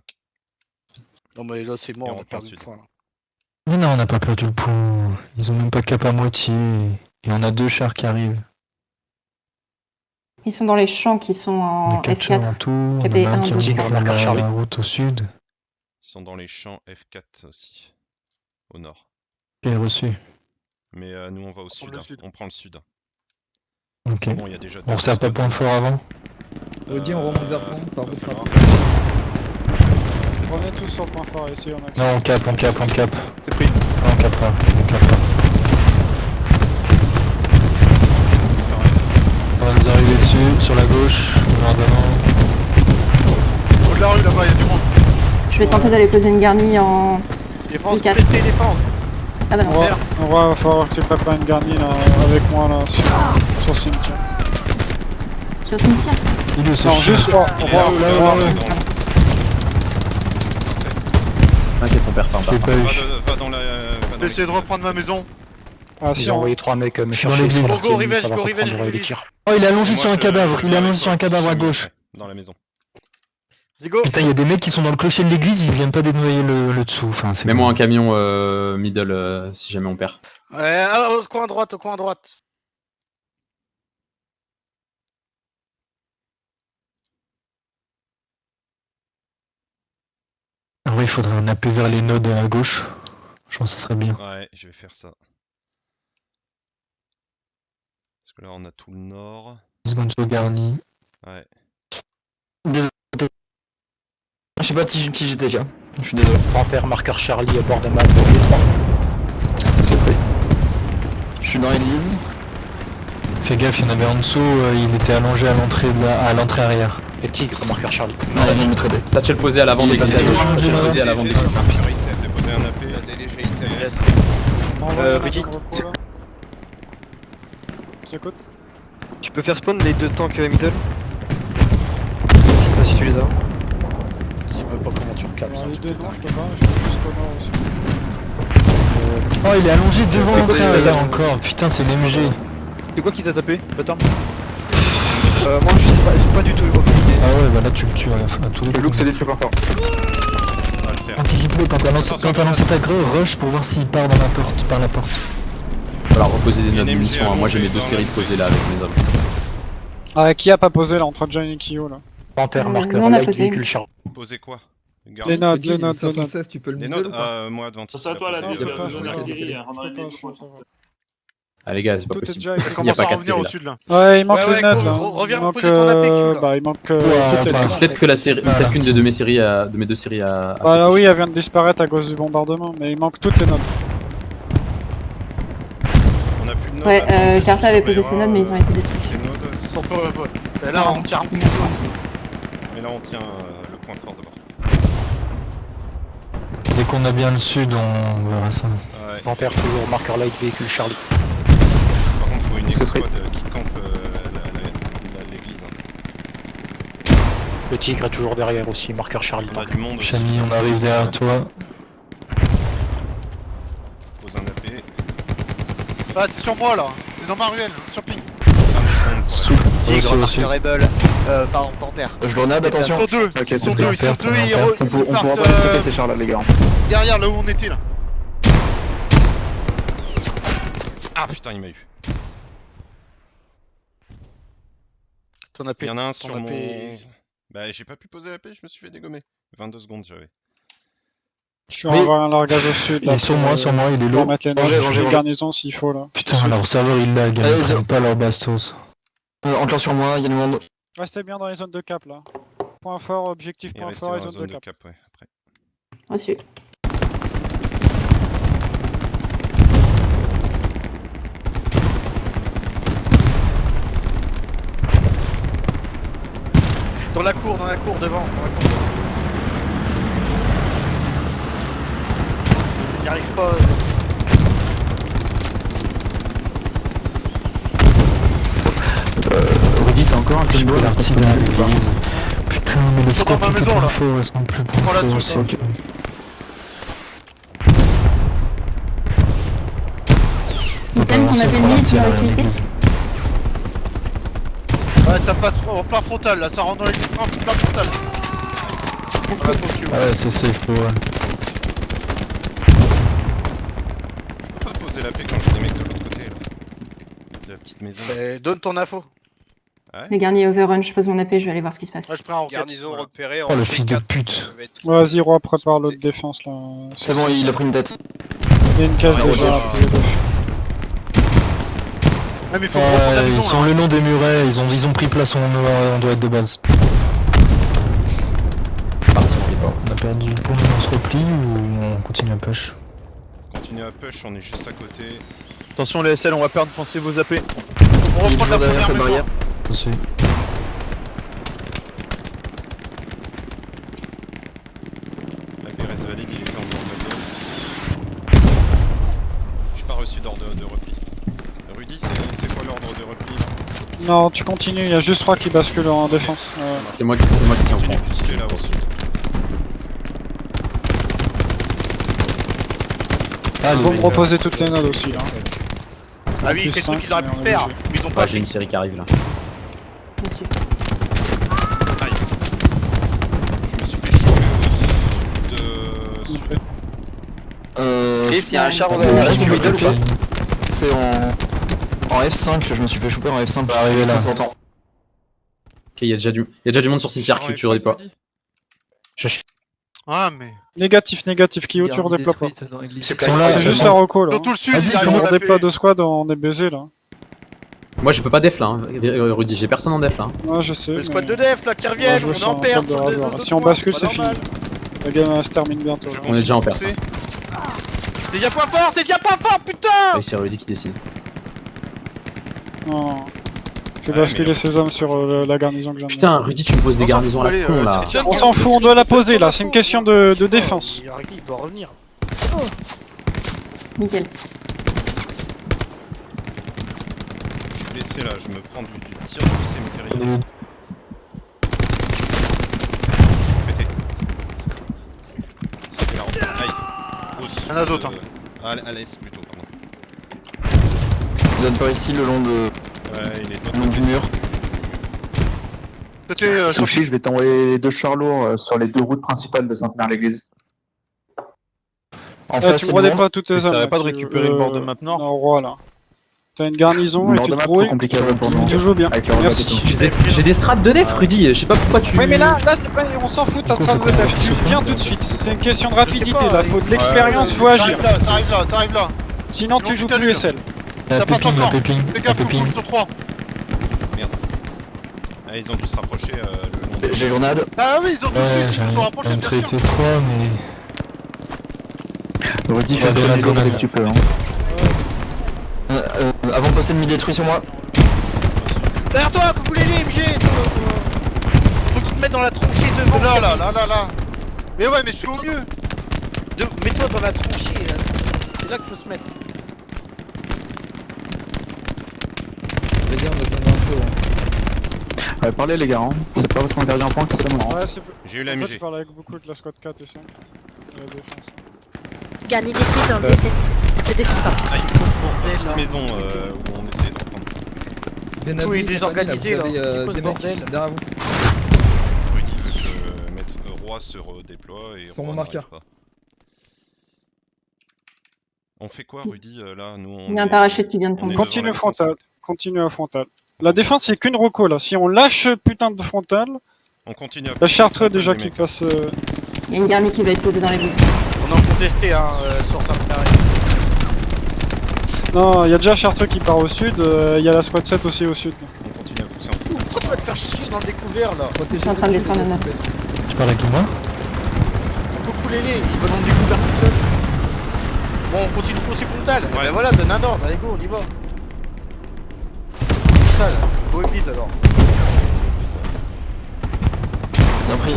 Non, mais là, c'est mort, Et on on a reprend perdu le le sud. point. Mais non, on n'a pas perdu le point. Ils ont même pas cap à moitié. Et on a deux chars qui arrivent. Ils sont dans les champs qui sont On en a 4 chars en F4. tout. On KB1, en a un qui 2, reprend la route au sud. Ils sont dans les champs F4 aussi. Au nord. Ok, reçu. Mais nous on va au sud. le Hein. sud. On prend le sud. Ok. C'est bon, il y a déjà On resserre pas point fort avant. Audi, on remonte vers point, par va route falloir- Revenez tous sur point fort, essayez en action. Non, on cap. C'est pris. Non, on cap pas. disparaît. On va nous arriver dessus, sur la gauche, nord d'avant. Au de la rue là-bas, il y a du monde. Je vais tenter d'aller poser une garnie en... Défense, Quatre. contester, défense. Ah bah non. On va falloir que tu prépares une garnie là, avec moi là, sur cimetière. Sur cimetière. Il est ce Non, chien. juste Il est là, T'inquiète, ton père, Je l'ai pas eu. va dans la. Je vais essayer de reprendre ma maison. Ah si, on... 3 mecs me Je suis dans l'église. Go, revenge, go, revenge. Oh, il est allongé Moi, sur un je- cadavre. je Il est vais allongé avec sur un toi. cadavre à Je suis gauche. Dans la maison. Zigo. Putain, il y a des mecs qui sont dans le clocher de l'église, ils viennent pas dénoyer le dessous. Enfin, c'est Mets-moi bon. un camion middle si jamais on perd. Ouais, au coin à droite, au coin à droite. Ah ouais, il faudrait un AP vers les nodes à gauche. Je pense que ça serait bien. Ouais, je vais faire ça. Parce que là on a tout le nord. 10 secondes sur Garni. Ouais. Désolé. Je sais pas qui j'étais déjà. Je suis désolé. Panthère, marqueur Charlie à bord de map pour les 3. C'est pris. Je suis dans l'église. Fais gaffe, il y en avait en dessous, il était allongé à l'entrée arrière. Et Tigre, marqueur Charlie. Non, il vient de me traiter. Satchel posé à l'avant Il de est passé à l'église. gauche. Satchel posé à l'avant de l'église. C'est posé un AP. TS. Rudy, je t'écoute. Tu peux faire spawn les deux tanks middle? Je sais pas si tu les as. Je sais même pas comment tu recapes ça. Alors, les deux non, je peux pas, je peux plus qu'au nord aussi. Oh, il est allongé devant C'est l'entrée quoi, arrière les- encore. Putain, c'est l'MG. C'est quoi qui t'a tapé? Attends. Moi je sais pas, j'ai pas du tout aucune idée. Ah ouais, bah là tu le tues à la fin. À tous les coups. des trucs encore. On va le faire. Anticipe-le quand t'as lancé ta greu, rush pour voir s'il part dans la porte, par la porte. Voilà, reposer des Il y a notes de une munitions. MG Hein. Moi j'ai mes allongée deux dans séries la- de poser là avec mes hommes. Ah, qui a pas posé là entre John et Kyo là? Panthère, Nous, marqueur on a light, posé. véhicule Charlie. Posez quoi? Les Garde. notes, les notes, les notes. 516, tu peux le Les middle notes ou pas moi Adventiste. Ça, c'est à toi la il a nuque, posé. pas, zone c'est d'artillerie, pas, rendre c'est les pas, deux c'est points. pas. Ah les gars, c'est pas Tout est possible. déjà Ça écrit. Il y a commence pas à 4 revenir séries au là. sud là. Ouais, il manque Ouais, les nodes là. reviens Il manque, reposer ton APQ, là. il manque Ouais, toutes les enfin, nodes. Peut-être que la série, Voilà. peut-être qu'une de mes séries de mes deux séries a Bah fait là, oui, pécher. elle vient de disparaître à cause du bombardement, mais il manque toutes les nodes. On a plus de nodes. Ouais, attends, c'est Carta sur avait posé ses Surveillera, nodes, mais ils ont été détruits. les nodes aussi. Et là, on tire un coup. Mais là, on tient le point fort d'abord. Dès qu'on a bien le sud, on verra ça. Ouais. Panthère toujours, marqueur light, véhicule Charlie. Par contre, faut une C'est escouade qui campe l'église. Hein. Le tigre est toujours derrière aussi, marqueur Charlie. On a du monde aussi. Chami, on arrive derrière toi. Je pose un AP. Ah, c'est sur moi là. C'est dans ma ruelle, sur ping. Sous Tigre, aussi. marqueur Rebel. Pardon, Panthère. Je grenade, attention. Sur deux, Ok, ils sont c'est deux, bien, ils sont perte, deux on et en ils perd. ils On pourra partent pas les péter ces chars là, les gars. derrière là où on était là. Ah putain, il m'a eu. Ton AP. Il y en a un Ton sur AP. mon... Bah, j'ai pas pu poser la paix, je me suis fait dégommer. 22 secondes, j'avais. Je suis en avoir un largage au sud Il là. est sur moi, il est Pour lourd. mettre les nodes, Rangez, je rangez, fais rangez. garnison s'il faut là. Putain, leur serveur il lag, Allez, ils zo- prennent pas leur bastos. Enclin sur moi, il y a du monde. Restez bien dans les zones de cap là. Point fort, objectif Il est point resté fort dans et la zone zone de de cap. cap, ouais, après. Reçu. Dans la cour, devant. Dans la cour. Il n'y arrive pas. Rudy, t'as encore un petit peu l'artillerie à l'église. Putain, mais les squats dans ma qui maison, sont là. faux, elles sont plus Prends la faux soupe, aussi. hein. Ok. Item qu'on avait mis, tu l'as recruté. Ouais, ça passe en plein frontal là, ça rentre dans les plein frontal. Merci. Voilà, trop cute. Ah ouais, c'est safe pour elle. Je peux pas poser la paix quand j'ai des mecs de l'autre côté, là. De la petite maison. Donne ton info. Le garnier overrun, je pose mon AP, je vais aller voir ce qui se passe. Ouais, je prends en enquête. Garnison Voilà. repérée en Oh le fils de C4. pute. Vas-y, roi, prépare l'autre défense là. C'est bon, il a pris une tête. Il y a une case Ah, déjà. ouais. Ouais, mais il faut reprendre la Ils maison sont là. le long des murets, ils ont pris place où on doit être de base. Parti, on est pas. On a perdu le pont, on se replie ou on continue à push? Continue à push, on est juste à côté. Attention les SL, on va perdre, pensez vos AP. On Il est reprend toujours la derrière première cette maison. barrière. Aussi. La PRS valide, il est dans le zone. J'ai pas reçu d'ordre de repli. Rudy, c'est quoi l'ordre de repli là? Non, tu continues, il y a juste roi qui bascule en défense. C'est moi qui tiens au Continue courant. de pousser là au sud. Ah, Ils vont me reposer toutes les nodes aussi là. Ah oui, Plus c'est le truc cinq, qu'ils auraient mais pu on est faire. obligé. Mais ils ont Ouais, pas j'ai fait. une série qui arrive là. Reçu. Aïe. Je me suis fait choper au sud. Chris, il y a un char au Là, garage, c'est tu le middle ou pas? C'est en F5 que je me suis fait choper en F5. va arriver Juste là. en sortant. Ok, il y a déjà du monde sur cimetière qui tu redéploies. Ah, mais. Négatif, qui tu redéploies pas. Ils sont là, C'est ils juste sont- la reco là. Dans tout le sud, Vas-y, ils Si arrivent on à redéploie taper. deux squads, on est baisé là. Moi je peux pas def là, hein. Rudy, j'ai personne en def là. Ouais, je sais. Le mais- squad de def là qui reviennent, Ouais, je on est en sens un perte peu sur de le rasoir. deux Si on points, bascule, pas c'est fini. normal. La game se termine bientôt. Je là. On est déjà en continue de perte. pousser. C'est déjà point fort, putain. Et c'est Rudy qui décide. Non. Fais Ouais, basculer mais- ces hommes sur la garnison que j'aime. Putain, Rudy, tu me poses des On s'en garnisons à fout, la con allez, là. c'est- On s'en fout, on doit la poser là, c'est une question de défense. Il doit revenir. Nickel. Je suis blessé là, je me prends du tir de cimetière. Pété. C'était la rampe. Aïe. Au sud. Il y en a d'autres, hein. À l'est plutôt, pardon. Il donne par ici le long Ouais, il est le long du mur. C'était sur Sushi, je vais t'envoyer 2 chars lourds sur les 2 routes principales de Sainte-Mère-l'Église. En Eh, face, tu il me y a du monde. redéploies toutes tes hommes. T'essaierais là, pas de tu- récupérer le bord de map nord Non, roi là. T'as une garnison et Bord tu de te map, trop brouilles. compliqué à jouer pour nous. Tu joues bien. Avec le Merci. J'ai des strats de def, Rudy, je sais pas pourquoi tu. Oui, mais là c'est pas. On s'en fout de ta trace de def. Tu viens tout de suite. C'est une question de rapidité là. Faut de l'expérience, faut agir. Ça arrive là. Sinon, tu joues plus SL. La Ça passe péping, la encore. péping, Fais la gaffe, faut péping. sur 3. Ah, ils ont tous rapproché le long de... J'ai grenade. Ah oui, ils ont tous Ouais, ils se sont rapprochés, j'en ai bien traité sûr. 3, mais... Rudy, Ouais, de la grenade. que tu peux. Hein. Avant de poster de détruit sur moi. Derrière toi, vous voulez les MG Faut qu'ils te mettent dans la tranchée devant. Là. Mais ouais, mais je suis au mieux. Mets-toi dans la tranchée, là. C'est là qu'il faut se mettre. Les gars, on a besoin d'un peu. Ouais, parlez les gars, hein. C'est pas parce qu'on perd un point que c'est le moment. Ouais, J'ai eu la en fait, MG. je parle avec beaucoup de la squad 4 et 5. La défense. Garni détruite en D7. D6 pardon. Ah, il pose pour des maisons où on essaie de reprendre. Tout est désorganisé là. C'est quoi ce bordel? Derrière vous. Rudy veut que mettre Roi se redéploie et Sur mon Roi marqueur. n'arrive pas. On fait quoi Rudy là nous on Il y a un est- parachute qui vient de on est tomber. devant Continue la défense, frontal. en fait. Continue à frontal. La défense, c'est qu'une reco là. Si on lâche putain de frontal, On continue à la pousser chartreux frontal, déjà les qui mecs. passe. Il y a une garnie qui va être posée dans l'église. On a contesté sur Saint-Pierre. Non, il y a déjà chartreux qui part au sud. Il y a la squad 7 aussi au sud. On continue à pousser en poussant. Pourquoi tu vas te faire chier dans le découvert là? Je suis en train de détruire la map. Tu parles avec moi? Cocoulez-les, ils vont dans le découvert tout seul. Bon, on continue de pousser Pontal. Ouais. Ben voilà, donne un ordre, allez go, on y va. Pontal, go église alors. Bien pris.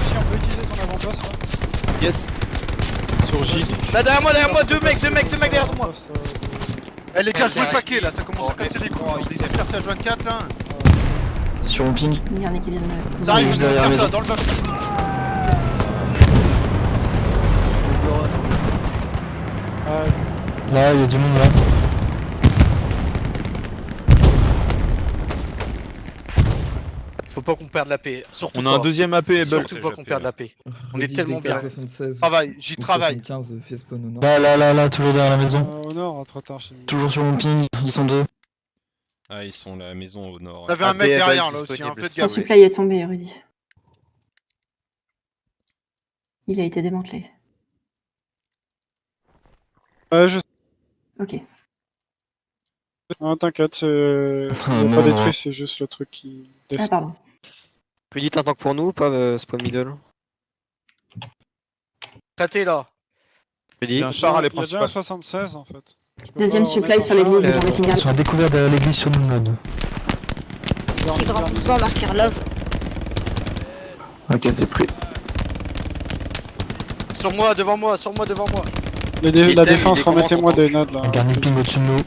Si on peut utiliser ton avant-poste là. Yes. Sur J. Là derrière moi, deux mecs derrière moi. Eh les gars, jouez le paquet là, ça commence à casser les couilles. On est dispersés à joint 4 là. Sur mon ping. Une garnie qui vient de... Ça arrive, juste on derrière la faire ça maison. dans le bac. Là, il y a du monde là. Faut pas qu'on perde la paix, surtout On a un deuxième AP et surtout pas qu'on perde la paix. On est tellement bien. 76. Travail, j'y travaille. 75 fait spawn au nord. Là, toujours derrière la maison. Au nord, trop tard chez nous. Toujours sur mon ping. Ils sont deux. Ah ils sont la maison au nord. T'avais un mec derrière là aussi, un peu de Ton gaffe. supply est tombé, Rudy. Il a été démantelé. Ouais, Ok. Non, t'inquiète, c'est. Ah, pas merde, détruit, ouais. c'est juste le truc qui Ah, descend. pardon. Rudy, t'as un tank pour nous ou pas spawn middle? Traité là. Rudy. Il y a déjà un 76 en fait. Je peux Deuxième pas supply remettre sur en l'église, charge. ils vont mettre une Ils garnie. sont à découvert derrière l'église sur mon node. Petit grand mouvement marqueur love. Ok, c'est pris. Sur moi, devant moi. La défense, remettez-moi des nodes là. Un garni ping au-dessus de nous.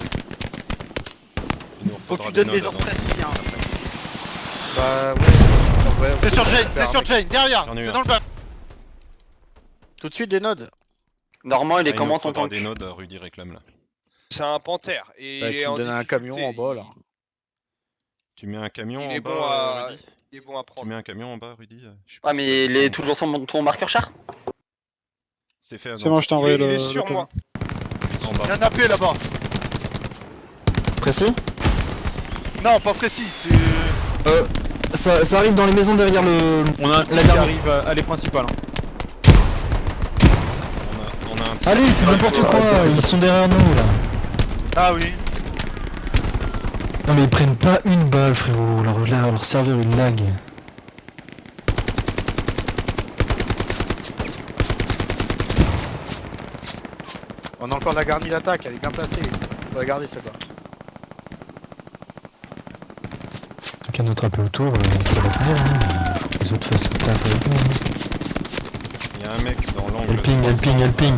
Il nous Faut que faudra tu donnes des des nodes ordres après. précis hein. Bah ouais. C'est sur Jane, derrière, J'en ai eu c'est un. dans le bac. Tout de suite des nodes. Normand, il Ah, est comment nous ton faudra tank? des nodes, Rudy réclame là. C'est un panthère. Et Bah, tu me donnes un camion en bas là. Tu mets un camion Il en est bas bon à... Rudy Il est bon à Tu prendre. mets un camion en bas Rudy Je sais Ah pas mais si il t'as est le toujours sur ton marqueur char? C'est fait C'est bon, je t'ai envoyé Il est le. sur le moi. en Il y a bas. un AP là-bas. Précis. Non, pas précis, c'est. Ça arrive dans les maisons derrière le. On a un La garnie. allée principale. On a un Allez, c'est n'importe quoi, ils sont derrière nous là. Ah oui. Non mais ils prennent pas une balle frérot, leur serveur il lag. On a encore la garnie d'attaque, elle est bien placée. Faut la garder celle-là. Quelqu'un d'autre un peu autour, ça va tenir, hein. Faut que les autres fassent le taf avec nous. Hein. Il y a un mec dans l'angle. Elle ping, elle ping, elle ping.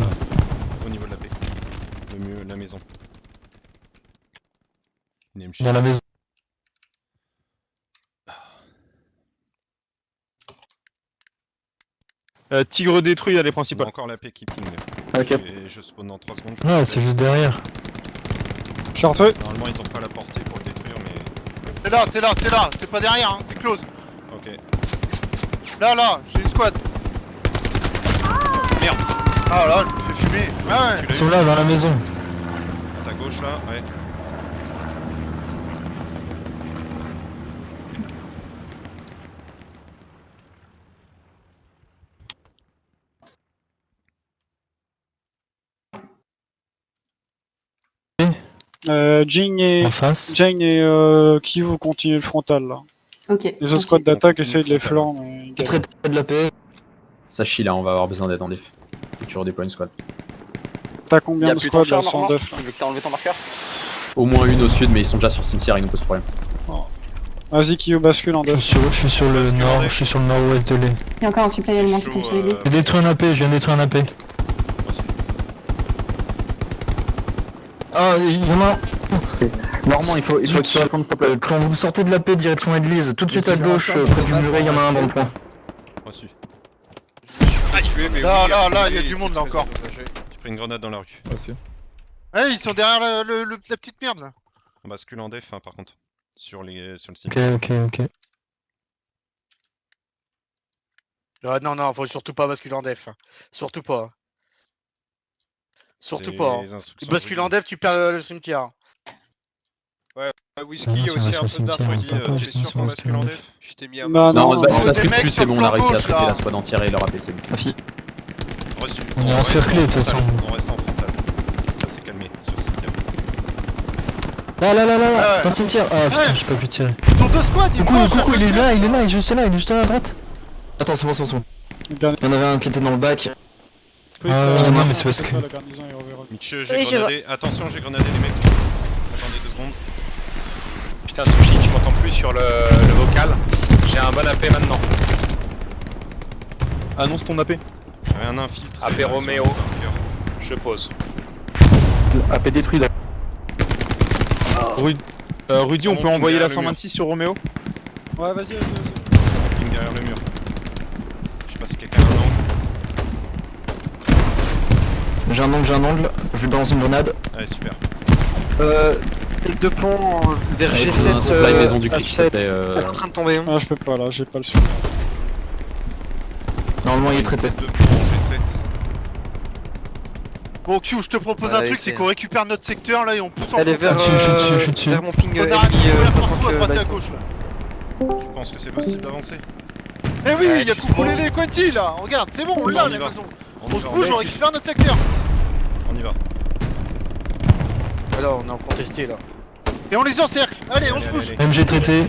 Au niveau de la paix. La maison. Une MG. Dans la maison. Tigre détruit, allée On a principale. encore la paix qui ping. Ok. Et je spawn dans 3 secondes. je Ouais, vous c'est rappelle. juste derrière. Chartreux. Normalement ils ont pas la portée pour le détruire mais. C'est là, c'est pas derrière, hein, c'est close. Ok. Là, j'ai une squad. Merde. Ah là, je me fais fumer. Ah ouais. Tu Ils l'as sont eu là dans la maison. à ta gauche là, ouais. Jing et En face. qui vous continuez le frontal là. Ok. Les autres squads d'attaque essayent de les flancs, mais ils galèrent. Très de la paix. Ça chie là, on va avoir besoin d'aide en diff. Faut que tu redéploies une squad. T'as combien de squads là sans def? Vu que t'as enlevé ton marqueur. Au moins une au sud, mais ils sont déjà sur le cimetière, ils nous posent problème. Vas-y, Kyo bascule en Je def. suis sur le nord, je suis sur le nord-ouest de l'île. Il y a encore un supply allemand qui chaud, tombe sur les lits. J'ai détruit un AP, je viens de détruire un AP. Ah, il y en a un. Normand, il faut que tu répondes s'il te plaît. Quand vous sortez de la paix, direction église, tout de suite à gauche, près du muret, il y en a un dans le point. Reçu. Là, il y a du monde là encore. J'ai pris une grenade dans la rue. Ouais, ils sont derrière la petite merde là. On bascule en def, hein, par contre. Sur le cimetière. Ok. Non, faut surtout pas basculer en def. Surtout pas. Surtout C'est pas. les Tu instructions bascules en brigade. def, tu perds le cimetière. Whisky, il y a aussi un peu d'infos. Rudy, t'es sûr qu'on bascule en def? Je t'ai mis Non, Non, on se des bascule mecs plus, sur c'est bon, le on a flanc réussi à gauche, traiter là. la squad entière et leur APC. Reçu. On est reste encerclé, de en toute façon. frontal. On reste en frontal. Ça s'est calmé sur le cimetière. Là, Ouais. dans le cimetière. Ah putain, j'ai pas pu tirer. Ils ont deux squads, ils Coucou, marchent. il est là, il est juste là, à droite. Attends, c'est bon. Le dernier. Il y en avait un qui était dans le bac. non, mais c'est parce que- La garnison est reverra. Mitch, Oui, j'ai je grenadé. Attention, j'ai grenadé les mecs. Attendez 2 secondes. Putain, Sushi, tu m'entends plus sur le vocal. J'ai un bon AP maintenant. Annonce ton AP. J'avais un infiltré. AP là, sur Roméo. le bunker. Je pose. AP détruit là. Rudy, on peut envoyer la 126 sur Roméo. Ouais, vas-y. Ping derrière le mur. Je sais pas si quelqu'un a un angle. J'ai un angle, je lui balance une grenade. Allez, super. Tête de plomb vers Un G7. supply maison du clic, H7. s'il te plaît. Elle est en train de tomber. Ah, je peux pas là, j'ai pas le souffle. Normalement, il est traité. De plomb, G7. Bon, Q, je te propose Voilà, un truc, c'est qu'on récupère notre secteur là et on pousse en Elle est vers, Je suis dessus. vers mon ping On arrête ennemi, de courir pendant partout à que droite et à Light- gauche là. Tu penses que c'est possible d'avancer? Eh oui, Ouais, il y a tu Coucou vois. Lélé et Quenty là. Regarde, c'est bon, on l'a On y la va. maison. On On y se va, bouge, on récupère notre secteur. On y va. Là, on est en contesté là. Et on les encercle. Allez, on se bouge. MG traité.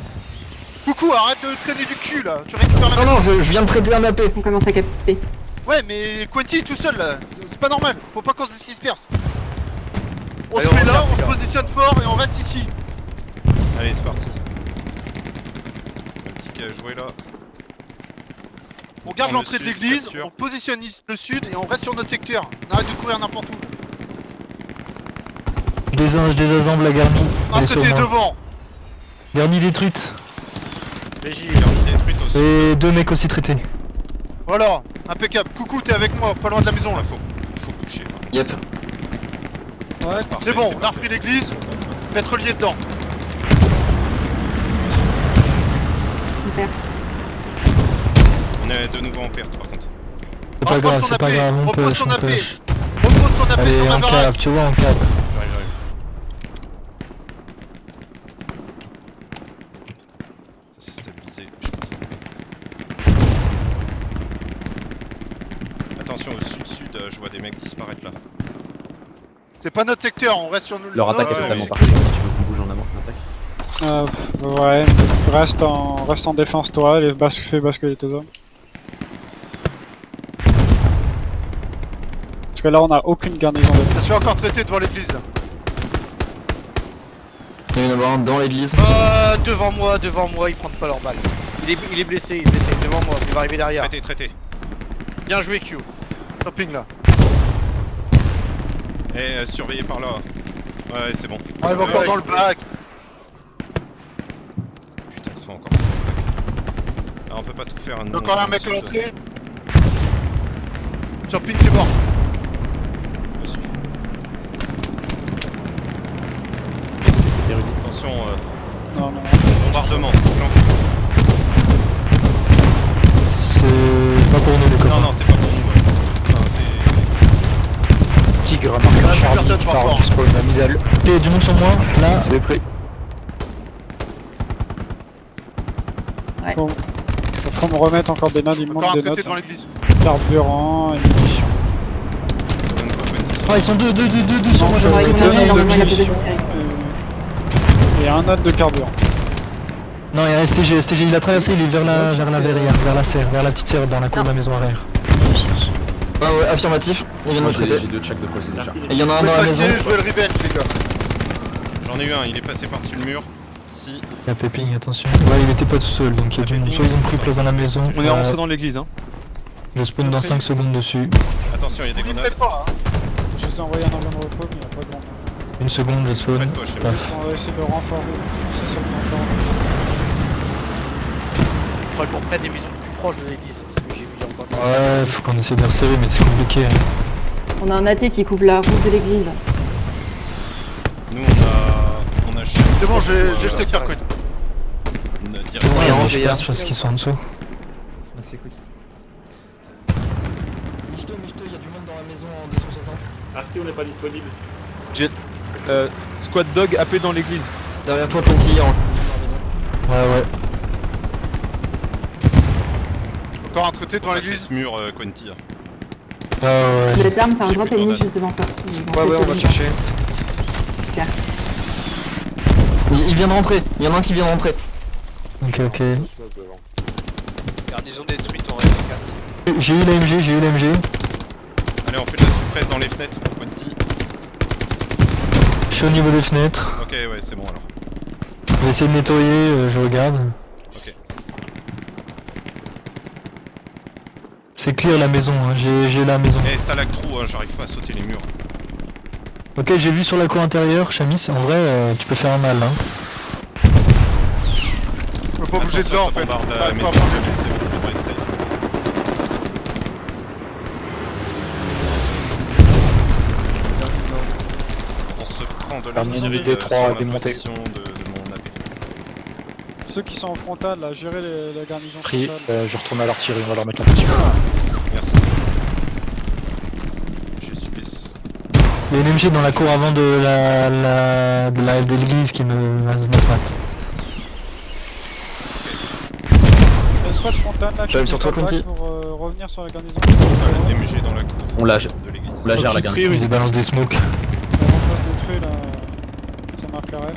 Coucou, arrête de traîner du cul là. Tu récupères la maison. Non, je viens de traiter un AP. On commence à caper. Ouais, mais Quenty tout seul là. C'est pas normal. Faut pas qu'on se disperse. On Allez, se met on là, regarde, on se regarde. positionne fort et on reste ici. Allez, c'est parti. Le petit qui a joué là. On garde Prends le l'entrée de sud, l'église, capture. on positionne le sud et on reste sur notre secteur. On arrête de courir n'importe où. Je désassemble la garnie. Ah, Elle est sur c'était moi. devant. Garnie détruite. Régie, garde détruite au sud. Et 2 mecs aussi traités. Voilà, impeccable. Coucou, t'es avec moi, pas loin de la maison là. Il faut pusher. Là. Yep. Ouais, C'est parfait, c'est bon, c'est on a parfait. repris l'église. Faites relier dedans. Super. On est de nouveau en perte par contre. C'est pas Repose grave, ton c'est pas AP, grave, on repose push, ton on AP. push. Repose ton AP Allez, sur ma en baraque. cap, tu vois, en cap. J'arrive. Ça s'est stabilisé. Je pense. Attention au sud-sud, je vois des mecs disparaître là. C'est pas notre secteur, on reste sur nous. Leur attaque est Ouais, totalement ouais. partie. Si tu veux qu'on bouge en avant, attaque. Ouais, reste en défense toi, et fais basculer tes hommes. Parce que là on a aucune garnison de... Ça se fait encore traiter devant l'église là. Il y en a un dans l'église. Devant moi, ils prennent pas leur balle. Il est blessé, devant moi, il va arriver derrière. Traité. Bien joué, Q. Shopping là. Et surveillé par là. Ouais, c'est bon. Ah, il va encore dans le bac. Putain, ils sont encore. Ah, on peut pas tout faire. Il y nous, a encore on est un mec au à sud. l'entrée. Shopping, c'est mort. Reçu. Attention, Non. bombardement. C'est pas pour nous les copains. Non, c'est pas pour nous. Ouais. Non, c'est. Tigre, marqueur Charlie, personne qui pas part fort. du spawn à middle. Ok, du monde sur moi, là. C'est pris. Faut me remettre encore des notes, il me Encore manque un des traité notes. devant l'église. Carburant et munitions. Ah, ils sont deux sur moi, j'en ai Ouais, deux, on a deux, la deux. série. Et un autre de carburant. Non, il y a STG, il a traversé, il est vers la verrière, vers la serre, vers la petite serre dans la cour de la maison arrière. Ah ouais, affirmatif, il vient de me traiter. J'ai 2 checks de pulse déjà. Et il y en a un dans la maison. Je veux le revenge, les gars. J'en ai eu un, il est passé par-dessus le mur. Ici. Il y a Péping, attention. Ouais, il était pas tout seul, donc il y a du monde. Soit ils ont pris place dans la maison. On est rentré dans l'église, hein. Je spawn dans 5 secondes dessus. Attention, il y a des grenades. Je vous ai envoyé un enveloppe de repos, mais il n'y a pas de monde. Une seconde, je spawn. Prête-toi, je sais pas. Paf. On va essayer de renforcer sur le renfort. Faudrait qu'on prenne des maisons plus proches de l'église, parce que j'ai vu encore des... Ouais, faut qu'on essaie de resserrer, mais c'est compliqué. Hein. On a un AT qui couvre la route de l'église. Nous, on a C'est bon, j'ai le secteur connu. une Ouais, direction. je passe parce qu'ils sont en dessous. Michto, il y a du monde dans la maison en 260. Arty, on n'est pas disponible. Squad dog AP dans l'église. Derrière toi, Ponty, en... Ouais. Encore un traité devant Passer l'église. ce mur, Quenty. Ouais. Les armes, t'as un J'ai drop plus de ennemi grenades. juste devant toi. Ouais, on va chercher. Super. Il vient de rentrer, il y en a un qui vient de rentrer. Ok. Garnison détruite, on reste 4. J'ai eu l'AMG. Allez, on fait de la suppresse dans les fenêtres, Quenty. Je suis au niveau des fenêtres. Ok, ouais, c'est bon alors. Je vais essayer de nettoyer, je regarde. Ok. C'est clear la maison, hein. J'ai la maison. Eh, ça lag trou, hein, j'arrive pas à sauter les murs. Ok, j'ai vu sur la cour intérieure, Chamis, en vrai, tu peux faire un mal. Hein. Je peux pas bouger Attention, dedans en ça fait. bombarde Pas la maison, bouger. c'est bon, faudrait être safe. On se prend de Terminal l'artillerie D3 sur la démonté. position de mon AP. Ceux qui sont en frontal, là, gérez la garnison Pris, frontale. je retourne à l'artillerie, on va leur mettre la pression. Merci. J'ai su P6. Il y a une MG dans la cour avant de l'église qui me smate. Le squad frontal, là, qui J'arrive sur toi, attaque Conti. pour revenir sur la garnison. Voilà, MG dans la cour On la de l'église. gère la garnison. Ils balancent des smokes. On passe détruit, là. Ça marquerait.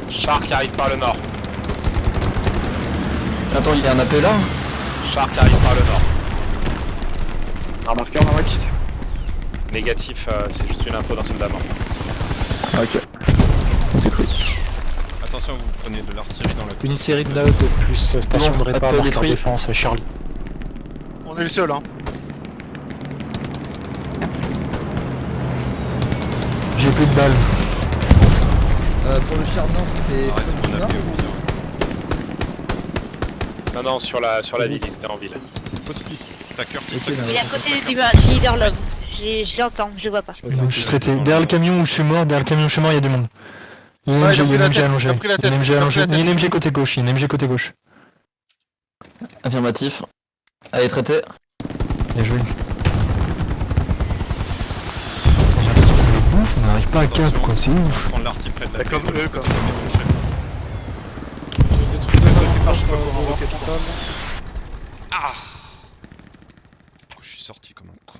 Char qui arrive par le nord. Attends, il y a un AP là. Char qui arrive par le nord. Remarqué en Norwich. Négatif, c'est juste une info d'un soldat mort. Ok. C'est pris. Attention, vous prenez de l'artillerie dans la cour. Une série de nodes plus station Bon, de répa, appel marqueur détruit. défense, Charlie. On est le seul, hein. J'ai plus de balles. Pour le charbon, Ah, reste mon AP au Non, sur la ville, il était en ville. T'as Curtis. Il est à côté du leader Love. Je l'entends, je le vois pas. Je suis traité. Derrière le camion où je suis mort, il y a du monde. Il y a une Ouais, MG, il a pris la tête, allongée. il a pris la Il y a une tête, MG il a pris allongée. la Il y a une tête. MG côté gauche. Affirmatif. Allez, traité. Bien joué. J'ai l'impression qu'on les bouffe, on n'arrive pas à cap quoi, c'est ouf. Prendre l'artillerie près de la Bah, comme eux, quoi. maison de chef. J'ai détruit deux Ah, je sais pas renforts comment on roquette, frontales. Ah! Je suis sorti comme un con.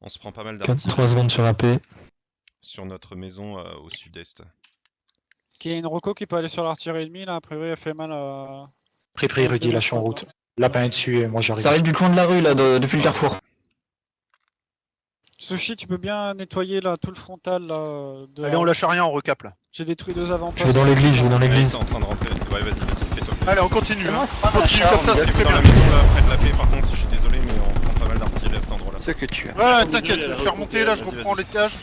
On se prend pas mal 3 d'artillerie secondes sur AP. sur notre maison au sud-est. Qu'il y a une Rocco qui peut aller sur l'artillerie ennemie, là, a priori elle fait mal à... Pré Rudy, là je suis en route. Lapin est dessus et moi j'arrive. Ça arrive du coin de la rue là, depuis le carrefour. Sushi, tu peux bien nettoyer là tout le frontal là. Allez, on lâche rien, on recap là. J'ai détruit deux avant-postes. Je vais dans l'église, Ouais, c'est en train de rentrer. Ouais, vas-y, fais-toi. Allez, on continue. Hein. pas Continue comme ça, c'est très Dans bien. la maison là, près de la paix, par contre, je suis désolé, mais on prend pas mal d'artillerie à cet endroit-là. Ce que tu as. Ouais, t'inquiète, je suis remonté là, je Vas-y, reprends l'étage.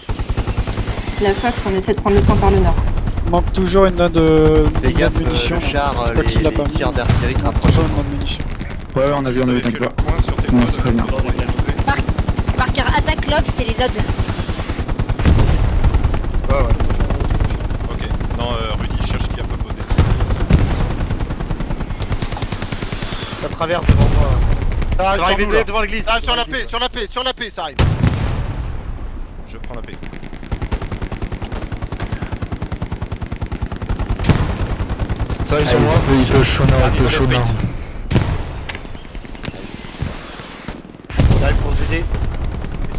La fax, on essaie de prendre le point par le nord. Manque toujours une note de Les gars, munitions. le char, Quoi qu'il l'a les pas mis. tirs d'artillerie se rapprochent. Toujours une note de munitions. Ouais, on a vu Si un t'avais autre fait le point sur tes Non, nodes, c'est très bien. on aurait explosé. Marqueur attaque Love, c'est les nodes. Ok, non, Rudy cherche qui a pas posé ce. Ça traverse devant moi. Ça Ça arrive arrive sur nous, là. devant l'église. Ah, sur la paix, sur la paix, ça arrive. Je prends la paix. Ça arrive Ah, sur moi. il peut chaud nord. J'arrive pour vous aider.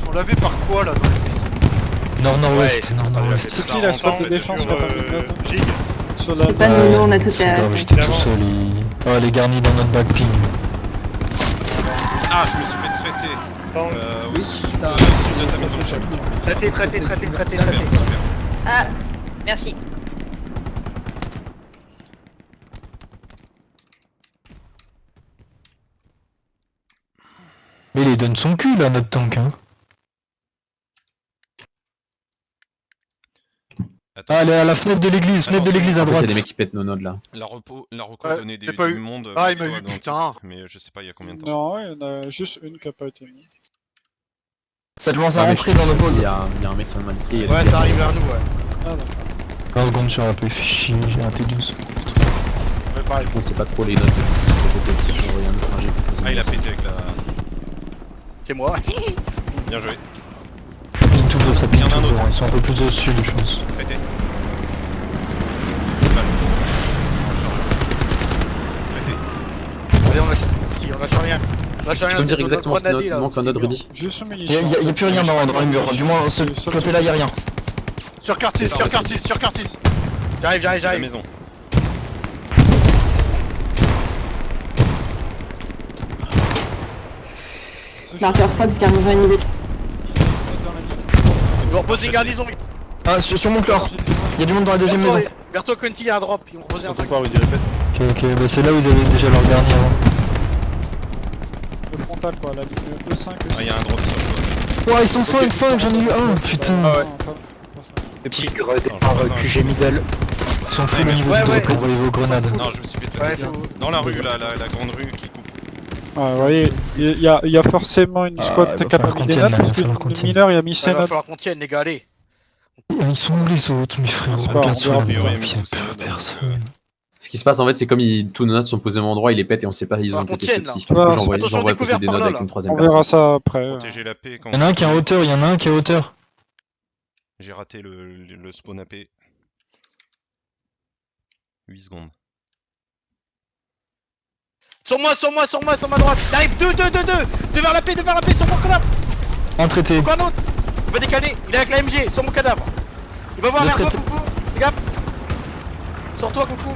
On l'avait par quoi là dans l'église? Nord-nord-ouest, nord-nord-ouest. C'est qui la spot de défense qui a pas mis de note Gig. sur la... C'est pas nous, on a toute C'est la grave, j'étais tout seul. Oh, elle est garnie dans notre backping. Ah, je me suis fait traiter. Au sud de ta maison de chef. Traité. Super. Ah, merci. Mais il donne son cul là, notre tank. Hein. Attends, Ah, elle est à la fenêtre de l'église, fenêtre de l'église à En fait, il y a droite. des mecs qui pètent nos nodes là. la reco Ouais, connaît j'ai pas du eu. monde. Ah, il m'a plutôt eu, Atlantis, putain. Mais je sais pas il y a combien de temps. Non, il y en a juste une qui a pas été mise. Ça commence à Ah, mais rentrer dans nos Il pauses. y a un mec qui m'a indiqué. il y a Ouais, des- ça arrive vers nous, ouais. Ah d'accord. 15 secondes sur la paix, chier, j'ai raté 12. Ouais, pareil. On sait pas trop les notes de côté. J'ai envoyé un autre ingé pour poser Ah, il a une pété avec la. C'est moi. Bien joué. Ping toujours, ça Il y ping en a un toujours. autre. Ils sont un peu plus au sud, je pense. Traité. Traité. Allez, on lâche. Si, on lâche rien. On lâche rien. Tu peux me dire c'est exactement ce notre qu'il grenadier, manque en là, note, Rudy? Juste une Y'a munition. plus rien dans les murs. Du moins, ce côté-là, y'a rien. Sur Curtis, sur Curtis, sur Curtis. J'arrive. C'est la maison. Marqueur Fox, garnison ennemie des... Ils vont reposer une garnison. Ah, sur mon chlore. Y'a du monde dans la deuxième maison. Berto Conti, il y a un drop. Ils vont reposer un truc. Ok, bah c'est là où ils avaient déjà leur dernier avant. Le frontal quoi, la ligne 2-5 Ah, il y a un drop sur toi. Ouais, ils sont 5, j'en ai eu un, putain. Tigre Attends, départ j'en ai un. QG middle. Ils sont full au niveau Ouais, de ouais. pour envoyer vos grenades. Non, je me suis fait Ouais, traiter. faut... Dans la rue, là, la grande rue qui coupe. Ouais, vous voyez, il y a forcément une squad il va qui a pas falloir mis des qu'on notes tienne, parce il va que falloir qu'on le tienne. mineur il a mis Il ses va notes. falloir qu'on tienne, les gars, allez. Ils sont où les autres, mes frérots? C'est pas, Regarde on sur verra. la A priori, map, mis y'a tous ces notes, donc, personne. Ce qui se passe en fait, c'est comme tous nos notes sont posées au même endroit, ils les pètent et on sait pas, ils ont Faut qu'on pété tienne, ce là. petit. Ouais, J'envoie attention, poser découvert des par notes là, avec là. une troisième On verra personne. ça après. Protéger la paix quand Y'en a un qui est en hauteur, y'en a un qui est en hauteur. j'ai raté le spawn AP. 8 secondes. Sur ma droite. Il arrive, deux vers la paix, sur mon cadavre. Un traité. Encore un autre. Il va décaler, il est avec la MG, sur mon cadavre. Il va voir vers toi, Coucou. Fais gaffe. Sors-toi, Coucou.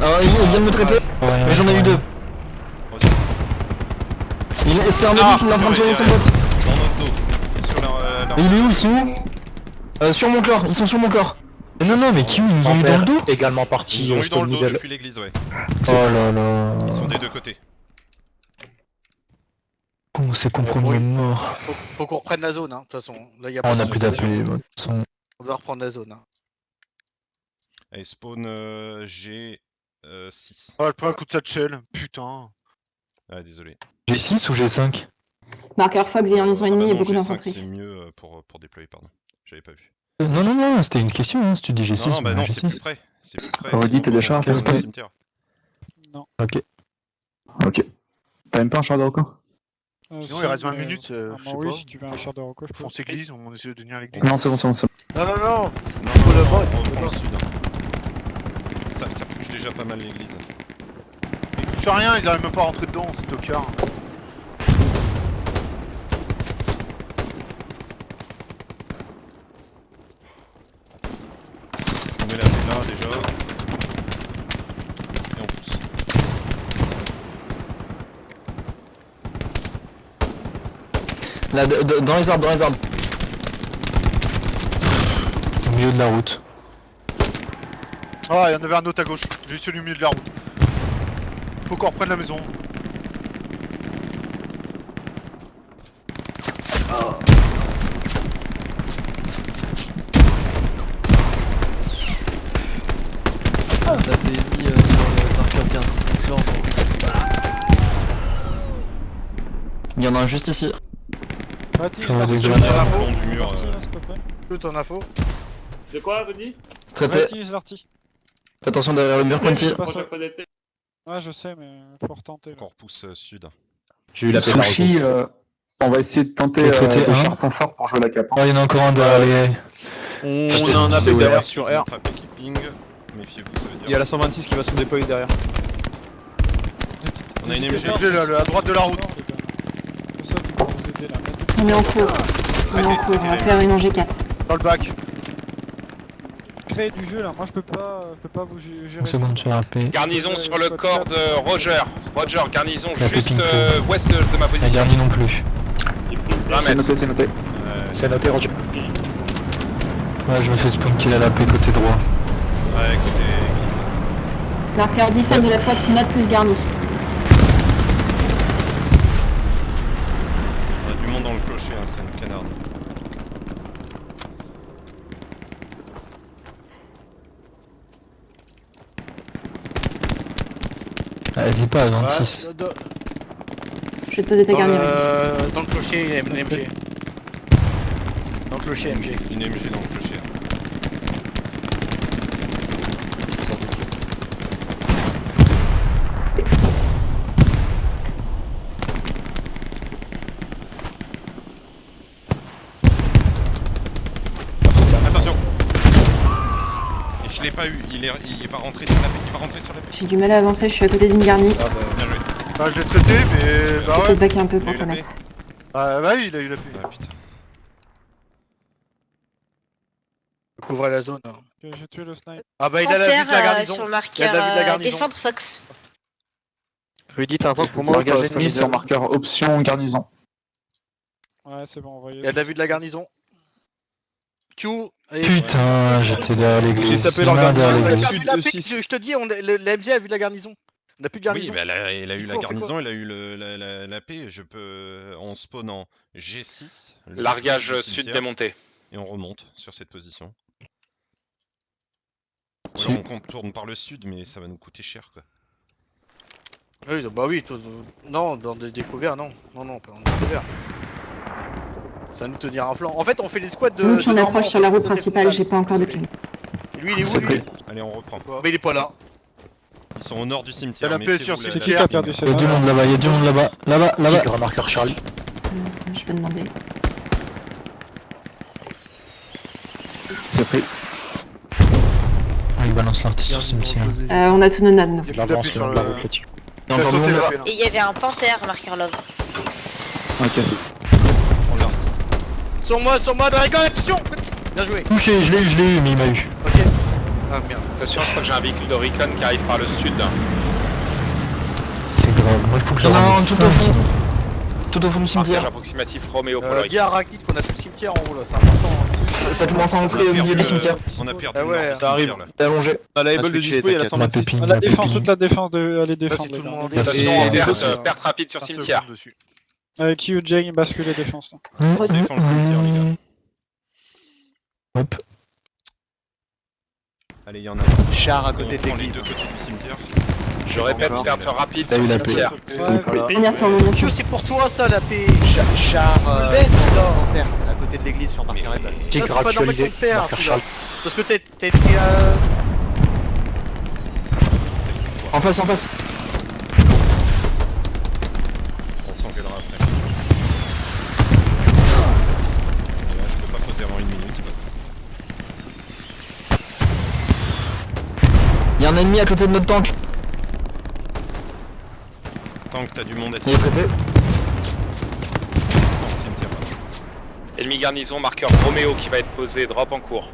Ah, il vient de me traiter. Ouais, Mais j'en ai eu deux. Aussi. C'est un mec qui est en train de soigner son pote. Dans notre dos. Sur la Mais il est où, ils sont où? Sur mon chlore, ils sont sur mon chlore. Non, mais qui ils nous ont eu dans le dos? Également Ils parti ont eu dans spawn le dos middle. depuis l'église, ouais. Oh là là. Ils sont des deux côtés. On s'est compromis à mort. Faut qu'on reprenne la zone, hein, de toute façon. Là, y a Oh, on pas a de plus soucis. d'AP. De toute façon. On doit reprendre la zone. Hein. Allez, spawn G 6. Oh, je prends un coup de satchel. Putain. Ah, désolé. G6 ou G5? Marqueur Fox, garnison Ah bah ennemie et non, beaucoup G5 d'infanterie. c'est mieux pour déployer, pardon. J'avais pas vu. Non, c'était une question, hein, si tu dis G6. Non, bah non, c'est plus G6. près. C'est plus près. Redis, t'es déjà un peu dans le près. cimetière. Non. Ok. Ok. T'as même pas un char de reco? Sinon, il reste 20 minutes, je sais oui, pas. si tu veux un char de reco, je peux. Fonce église, on essaie de tenir l'église. Non, c'est bon. Non. Non, Faut le bot, on faut le reprend le bot. sud. Ça touche déjà pas mal l'église. Ils touchent à rien, ils arrivent même pas à rentrer dedans, c'est tocard. On met la paix là déjà. Et on pousse. Là, dans les arbres, Au milieu de la route. Ah, il y en avait un autre à gauche, juste au milieu de la route. Faut qu'on reprenne la maison. Il y en a un juste ici. Baptiste, J'en ai Baptiste, déjà. Sur l'info. Le long du mur. L'arty, là, s'il te plaît. Tout en info. De quoi, Rudy? Traité. Baptiste, l'arty. Attention derrière le mur, Quanti. Pas ça. Prochaine fois d'épée. Ouais, je sais, mais faut retenter. Donc on repousse sud. J'ai eu la paix de la reco. Sushi, on va essayer de tenter Le traité de un. char point fort pour jouer la cape. Oh, y'en a encore un derrière les. On a un AP derrière sur R. Notre AP qui ping. Méfiez-vous, ça veut dire. Il y a la 126 qui va se déployer derrière. On a une MG. MG là, à droite de la route. C'est ça qui va vous aider là. On est en cours. On est en cours, on va faire une en G4. Dans le bac. Créer du jeu là, moi je peux pas vous gérer. Une seconde sur AP. Garnison sur le corps de Roger. Roger, garnison La juste pépine ouest de ma La position. dernière non plus. 20 C'est mètres. noté, c'est noté. C'est noté, Roger. Ouais, je me fais spawn kill à l'AP côté droit. Ouais, côté église. Marqueur defend de la Fox, note plus garni. On a du monde dans le clocher, hein, c'est une canarde. Vas-y pas à 26. Ouais, Je vais te poser ta garni. dans le clocher, il y a une MG. Dans le clocher, MG. Une MG dans le clocher. Attention. Et je l'ai pas eu, il va rentrer sur la il va rentrer sur la J'ai du mal à avancer, je suis à côté d'une garni. Bien joué. Bah, je l'ai traité, mais. Je Bah vais ouais. peut-être backer un peu Il a pour eu te la mettre. Ah, bah oui, il a eu la paix. Ah putain. Couvrez la zone. J'ai tué le snipe. Ah bah il a la vue de la garnison. sur le Il a marqueur la vue de la garnison. défendre Fox. Rudy, t'as un tank pour moi ou pas? Engagé ennemi sur marqueur option garnison. Ouais, c'est bon, envoyé. Il y a de la vue de la garnison. Q. Et... Putain, j'étais derrière l'église. J'ai tapé Il y en a un derrière On a l'église. perdu la paix, je te dis, la MG a vu de la garnison. On n'a plus de garnison. Oui, bah il a eu la Quoi, on fait garnison, quoi il a eu la paix. On spawn en G6. le Largage du sud cimetière, démonté. Et on remonte sur cette position. Ou Si. alors on contourne par le sud, mais ça va nous coûter cher quoi. Oui, bah oui, non, dans des découverts, non. Non, pas dans des découverts. Ça va nous tenir un flanc. En fait, on fait les squads de. Nous, on de approche Normand, sur la on route fait principale, des j'ai pas encore de ping. Lui, il est C'est où lui pris. Allez, on reprend. Mais il est pas là. Ils sont au nord du cimetière. Il y a la paix méfiez-vous, sur la- C'est cimetière. qui qui a perdu Il ses y a du balles? monde là-bas, il y a du monde là-bas. Là-bas. Tigre marqueur Charlie. Je peux demander. C'est pris. Ah, il balance l'artiste sur le cimetière. On a tous nos nades, nous. Il y a plus d'appui sur le. critique. Il y a encore du monde là. Et il y avait un panthère marqueur love. Ok. On l'arti. Sur moi, Dragon, attention. Bien joué. Touché, je l'ai eu, mais il m'a eu. Ok. Ah merde. Attention, je crois que j'ai un véhicule de Recon qui arrive par le sud. C'est grave, moi il faut que je Il y en a ramène un tout au 5. fond. Tout au fond du Marquage cimetière. approximatif Roméo pour le Recon. Dis à Arachid qu'on a tout le cimetière en haut là, c'est important. Ça commence à entrer au milieu du cimetière. On a perdu Ah le ouais, nord du ça arrive. cimetière, là. C'est allongé. À la Ah, able de switché, dispo, il y a la t'inquiète. 126. pépine. La La défense, pépine. toute la défense, allez Là, c'est défendre. tout les le gars. monde. Attention, Et perte rapide sur cimetière. Dessus. Avec Q, Jane, bascule les défenses. Là. On défend le cimetière, les gars. Hop. Allez, il y en a. Char à On côté de prend les l'église. deux côtés du cimetière. Je répète, Encore. perte rapide T'as sur eu la cimetière. Première tour, mon Q, c'est pour toi ça la paix. Char Baisse là. panthère à côté de l'église sur marqueur Rebel. Ça, Tigre c'est pas normal qu'on actualisé. te perd Marqueur celui-là. Charlie. Parce que t'as été En face. On s'engueulera après. Et là, je peux pas poser avant une minute. quoi. Il y a un ennemi à côté de notre tank. Tant que t'as du monde à Il est traité. dans le cimetière. Ennemi garnison, marqueur Roméo qui va être posé, drop en cours.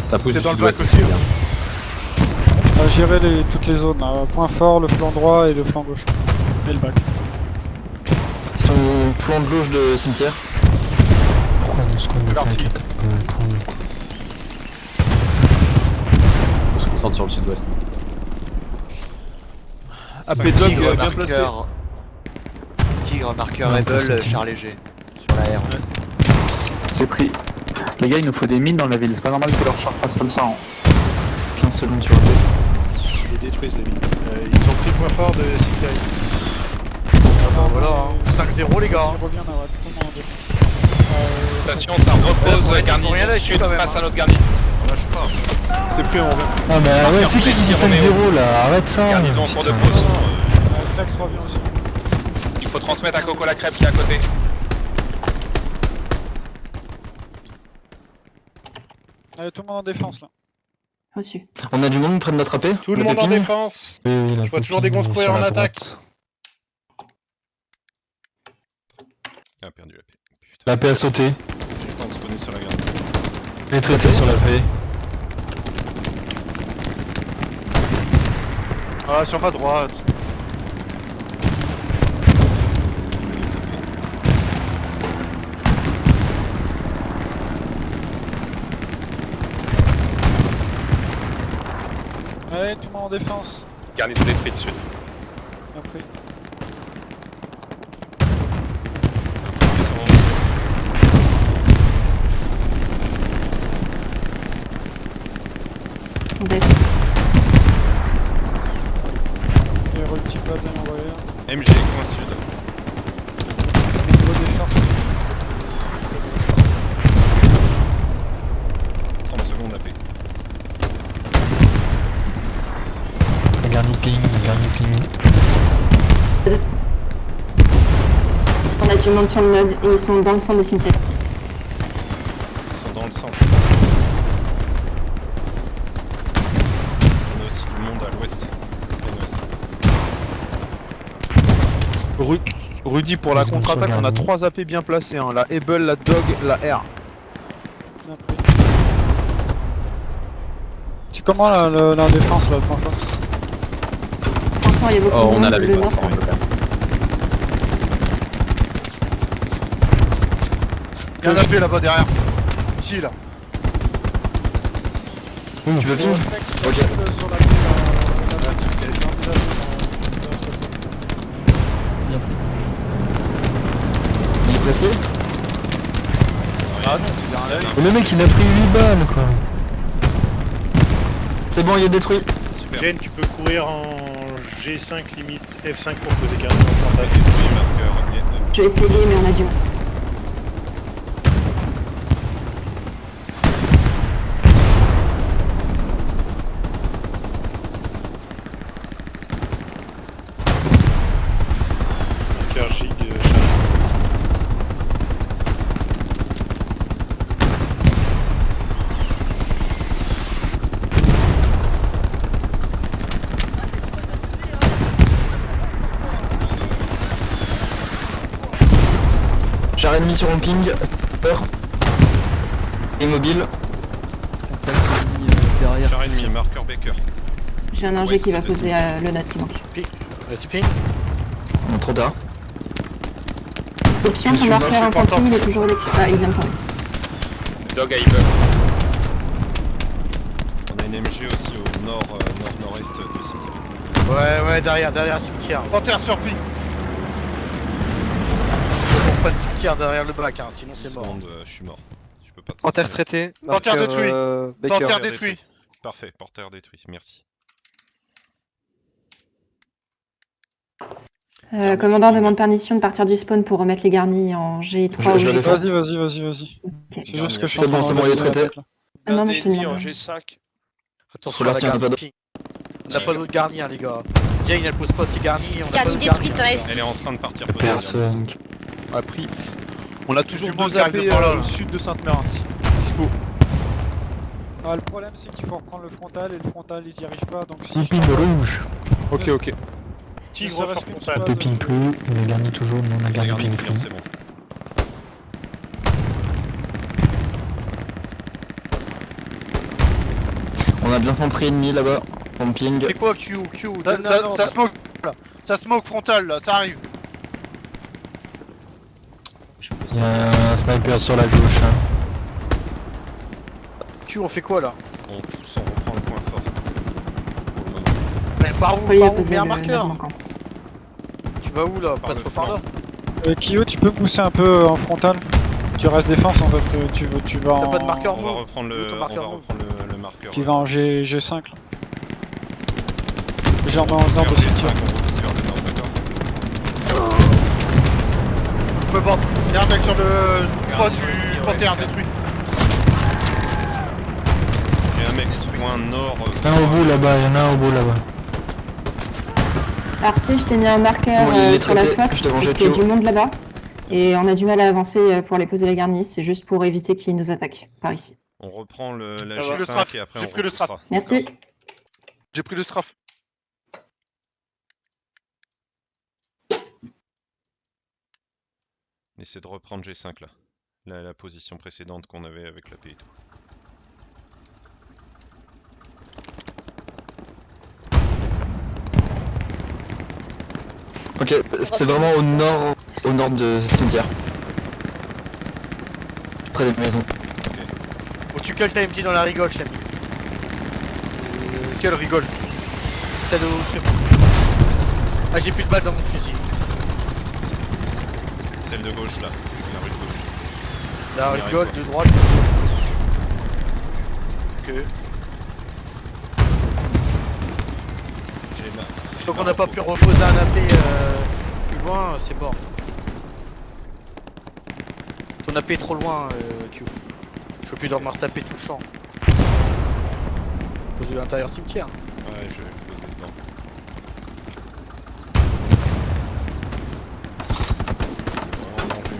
Ça pousse C'est du dans le sud-ouest bac aussi. aussi, bien. On va gérer toutes les zones. Là. Point fort, le flanc droit et le flanc gauche. Et le bac. Ils sont au flanc de gauche de cimetière. Pourquoi on se compte Parti. On se concentre sur le sud-ouest. AP Dog Tigre bien placé. marqueur. Tigre marqueur Ouais, Rebel, c'est char léger. Sur la R. C'est pris. Les gars, il nous faut des mines dans la ville. C'est pas normal que leur char passe comme ça. 15 secondes sur le deux. Ils les détruisent les mines. Ils ont pris point fort de cimetière. Ah bah voilà, hein. 5-0 les gars. Il revient là, ouais, tout le monde en défense. Attention, ça repose, Ouais, garnison rien là-dessus, sud quand même, face hein. à notre garnison. On lâche pas. C'est pris, on revient. Ah mais ouais, c'est qui dit précis, 5-0 là? Arrête ça. Garnison en cours de putain. pause. Sax revient aussi. Il faut transmettre à Coco la crêpe qui est à côté. Allez, tout le monde en défense là. Reçu. On a du monde près de notre AP. Tout le monde en défense. Oui, oui, Je vois toujours des grosses courir en attaque. Ah, perdu la paix. Putain. La paix a sauté. J'ai le temps de spawner sur la garde. Les traités sur la paix. Ah, sur ma droite. Allez, tout le monde en défense. Garnison détruite sud. Après. On deck. Et re-petit pas bien envoyé. MG, coin sud. Niveau défense. 30 secondes AP. La garde ping, la garde ping. On a du monde sur le node et ils sont dans le centre des cimetières. Ils sont dans le centre. On a aussi du monde à l'ouest. Rudy, pour la Ils ont contre-attaque, on a regardé. 3 AP bien placés. Hein. La Able, la Dog, la R. Après. C'est comment la défense là, le point fort? Franchement, il y a beaucoup Oh, de on a monde. la le victoire. nord, Enfin, local. Il y a un AP là-bas derrière. Ici là. Tu veux ping? Ok. Sur la Bien pris. Il est précis? Ah non, c'est bien un œil. Le mec il a pris 8 balles quoi. C'est bon, il est détruit. Super. Jane, tu peux courir en G5 limite F5 pour poser carrément en Ouais, contact. c'est tous les marqueurs. Et, Je vais essayer, mais on a du mal. Marqueur J de Charlie. Char ennemi sur un ping. Peur. Immobile. Char ennemi, marqueur Baker. J'ai un ingé Ouais, qui va c'est poser le node qui manque. Vas-y, ping. Non, trop tard. Option, Je ton suis marqueur moche, je suis pas infanterie, il est toujours électrique. Ah, il vient de tomber. Dog à Able. On a une MG aussi au nord, nord-nord-est de cimetière. Ouais, derrière cimetière. Panthère sur ping. Faut qu'on prenne cimetière derrière le bac, hein, sinon c'est mort. Seconde, je suis mort. Je peux pas te Panthère transférer. traité. Panthère marqueur, détruit. Baker. Panthère détruit. Parfait, porteur détruit, merci. Commandant demande permission de partir du spawn pour remettre les garnis en G3 Je ou vais les faire. Vas-y. Ok. C'est juste que je suis C'est bon, c'est bon, il est traité. Ah non, mais je te demande. Attention Là, à la si on a pas garde de- ping. On n'a pas d'autres garnis, hein, les gars. Jane, elle pose pas ses garnis. On a pas Garni d'autres détruite garnis, hein, en les gars. Elle est en F6. train de partir poser. Personne. Après, on a toujours Du monde 2 qui AP arrive de par là, là. au sud de Sainte-Mère. Dispo. Ah, le problème c'est qu'il faut reprendre le frontal et le frontal ils y arrivent pas donc si. Il je ping t'envoie- rouge. Ok. Tigre Ne sur serait-ce qu'une frontal. squad, La paix ping plus, on a garni toujours, mais on a La garni garde ping client, plus. c'est bon. On a de l'infanterie ennemie là-bas. En ping. Fais quoi, Q? Ça smoke là. Ça smoke frontal là, ça arrive. Il y a un sniper sur la gauche. Hein. Q, on fait quoi là? On pousse, on reprend le point fort. Pour le moment. Mais par où? Folie a Par où? posé Mets un le marqueur. node manquant. Tu vas où là? Par Passe le pas par flanc. là. Kyo, tu peux pousser un peu en frontal. Tu restes défense en fait, tu vas en. T'as pas de marqueur On va move. reprendre Où le, ton on marqueur va move reprendre le marqueur. Tu vas en G5 là. J'ai en On nord de repousse vers G5, cimetière. on repousse vers le nord, d'accord. Je peux pas. Il y a un mec sur le toit du Panthère détruit. Il y a un mec coin nord. Un au bout là-bas, il y en a un au bout là-bas. Artie, je t'ai mis un marqueur C'est bon, il est sur la traité. Fox Je te venge parce qu'il y a Kyo. du monde là-bas. Et on a du mal à avancer pour aller poser la garnie, c'est juste pour éviter qu'ils nous attaquent par ici. On reprend la Ah, G5 le strafe. et après J'ai on pris le strafe. repoussera. Merci. D'accord. J'ai pris le strafe. On essaie de reprendre G5 là. La position précédente qu'on avait avec la P et tout. Ok, c'est vraiment au nord de ce cimetière. Près des maisons. Bon, tu cales ta MJ dans la rigole, Chami. Quelle rigole. Celle où je sais pas. Ah, j'ai plus de balles dans mon fusil. Celle de gauche là, la rue de gauche. La On y rigole arrive, de droite. Ok. J'ai là. Donc on n'a pas pu reposer un AP plus loin, c'est mort. Ton AP est trop loin, Q. Je peux plus dormir taper tout le champ. Poser à l'intérieur cimetière. Ouais, je vais le poser dedans.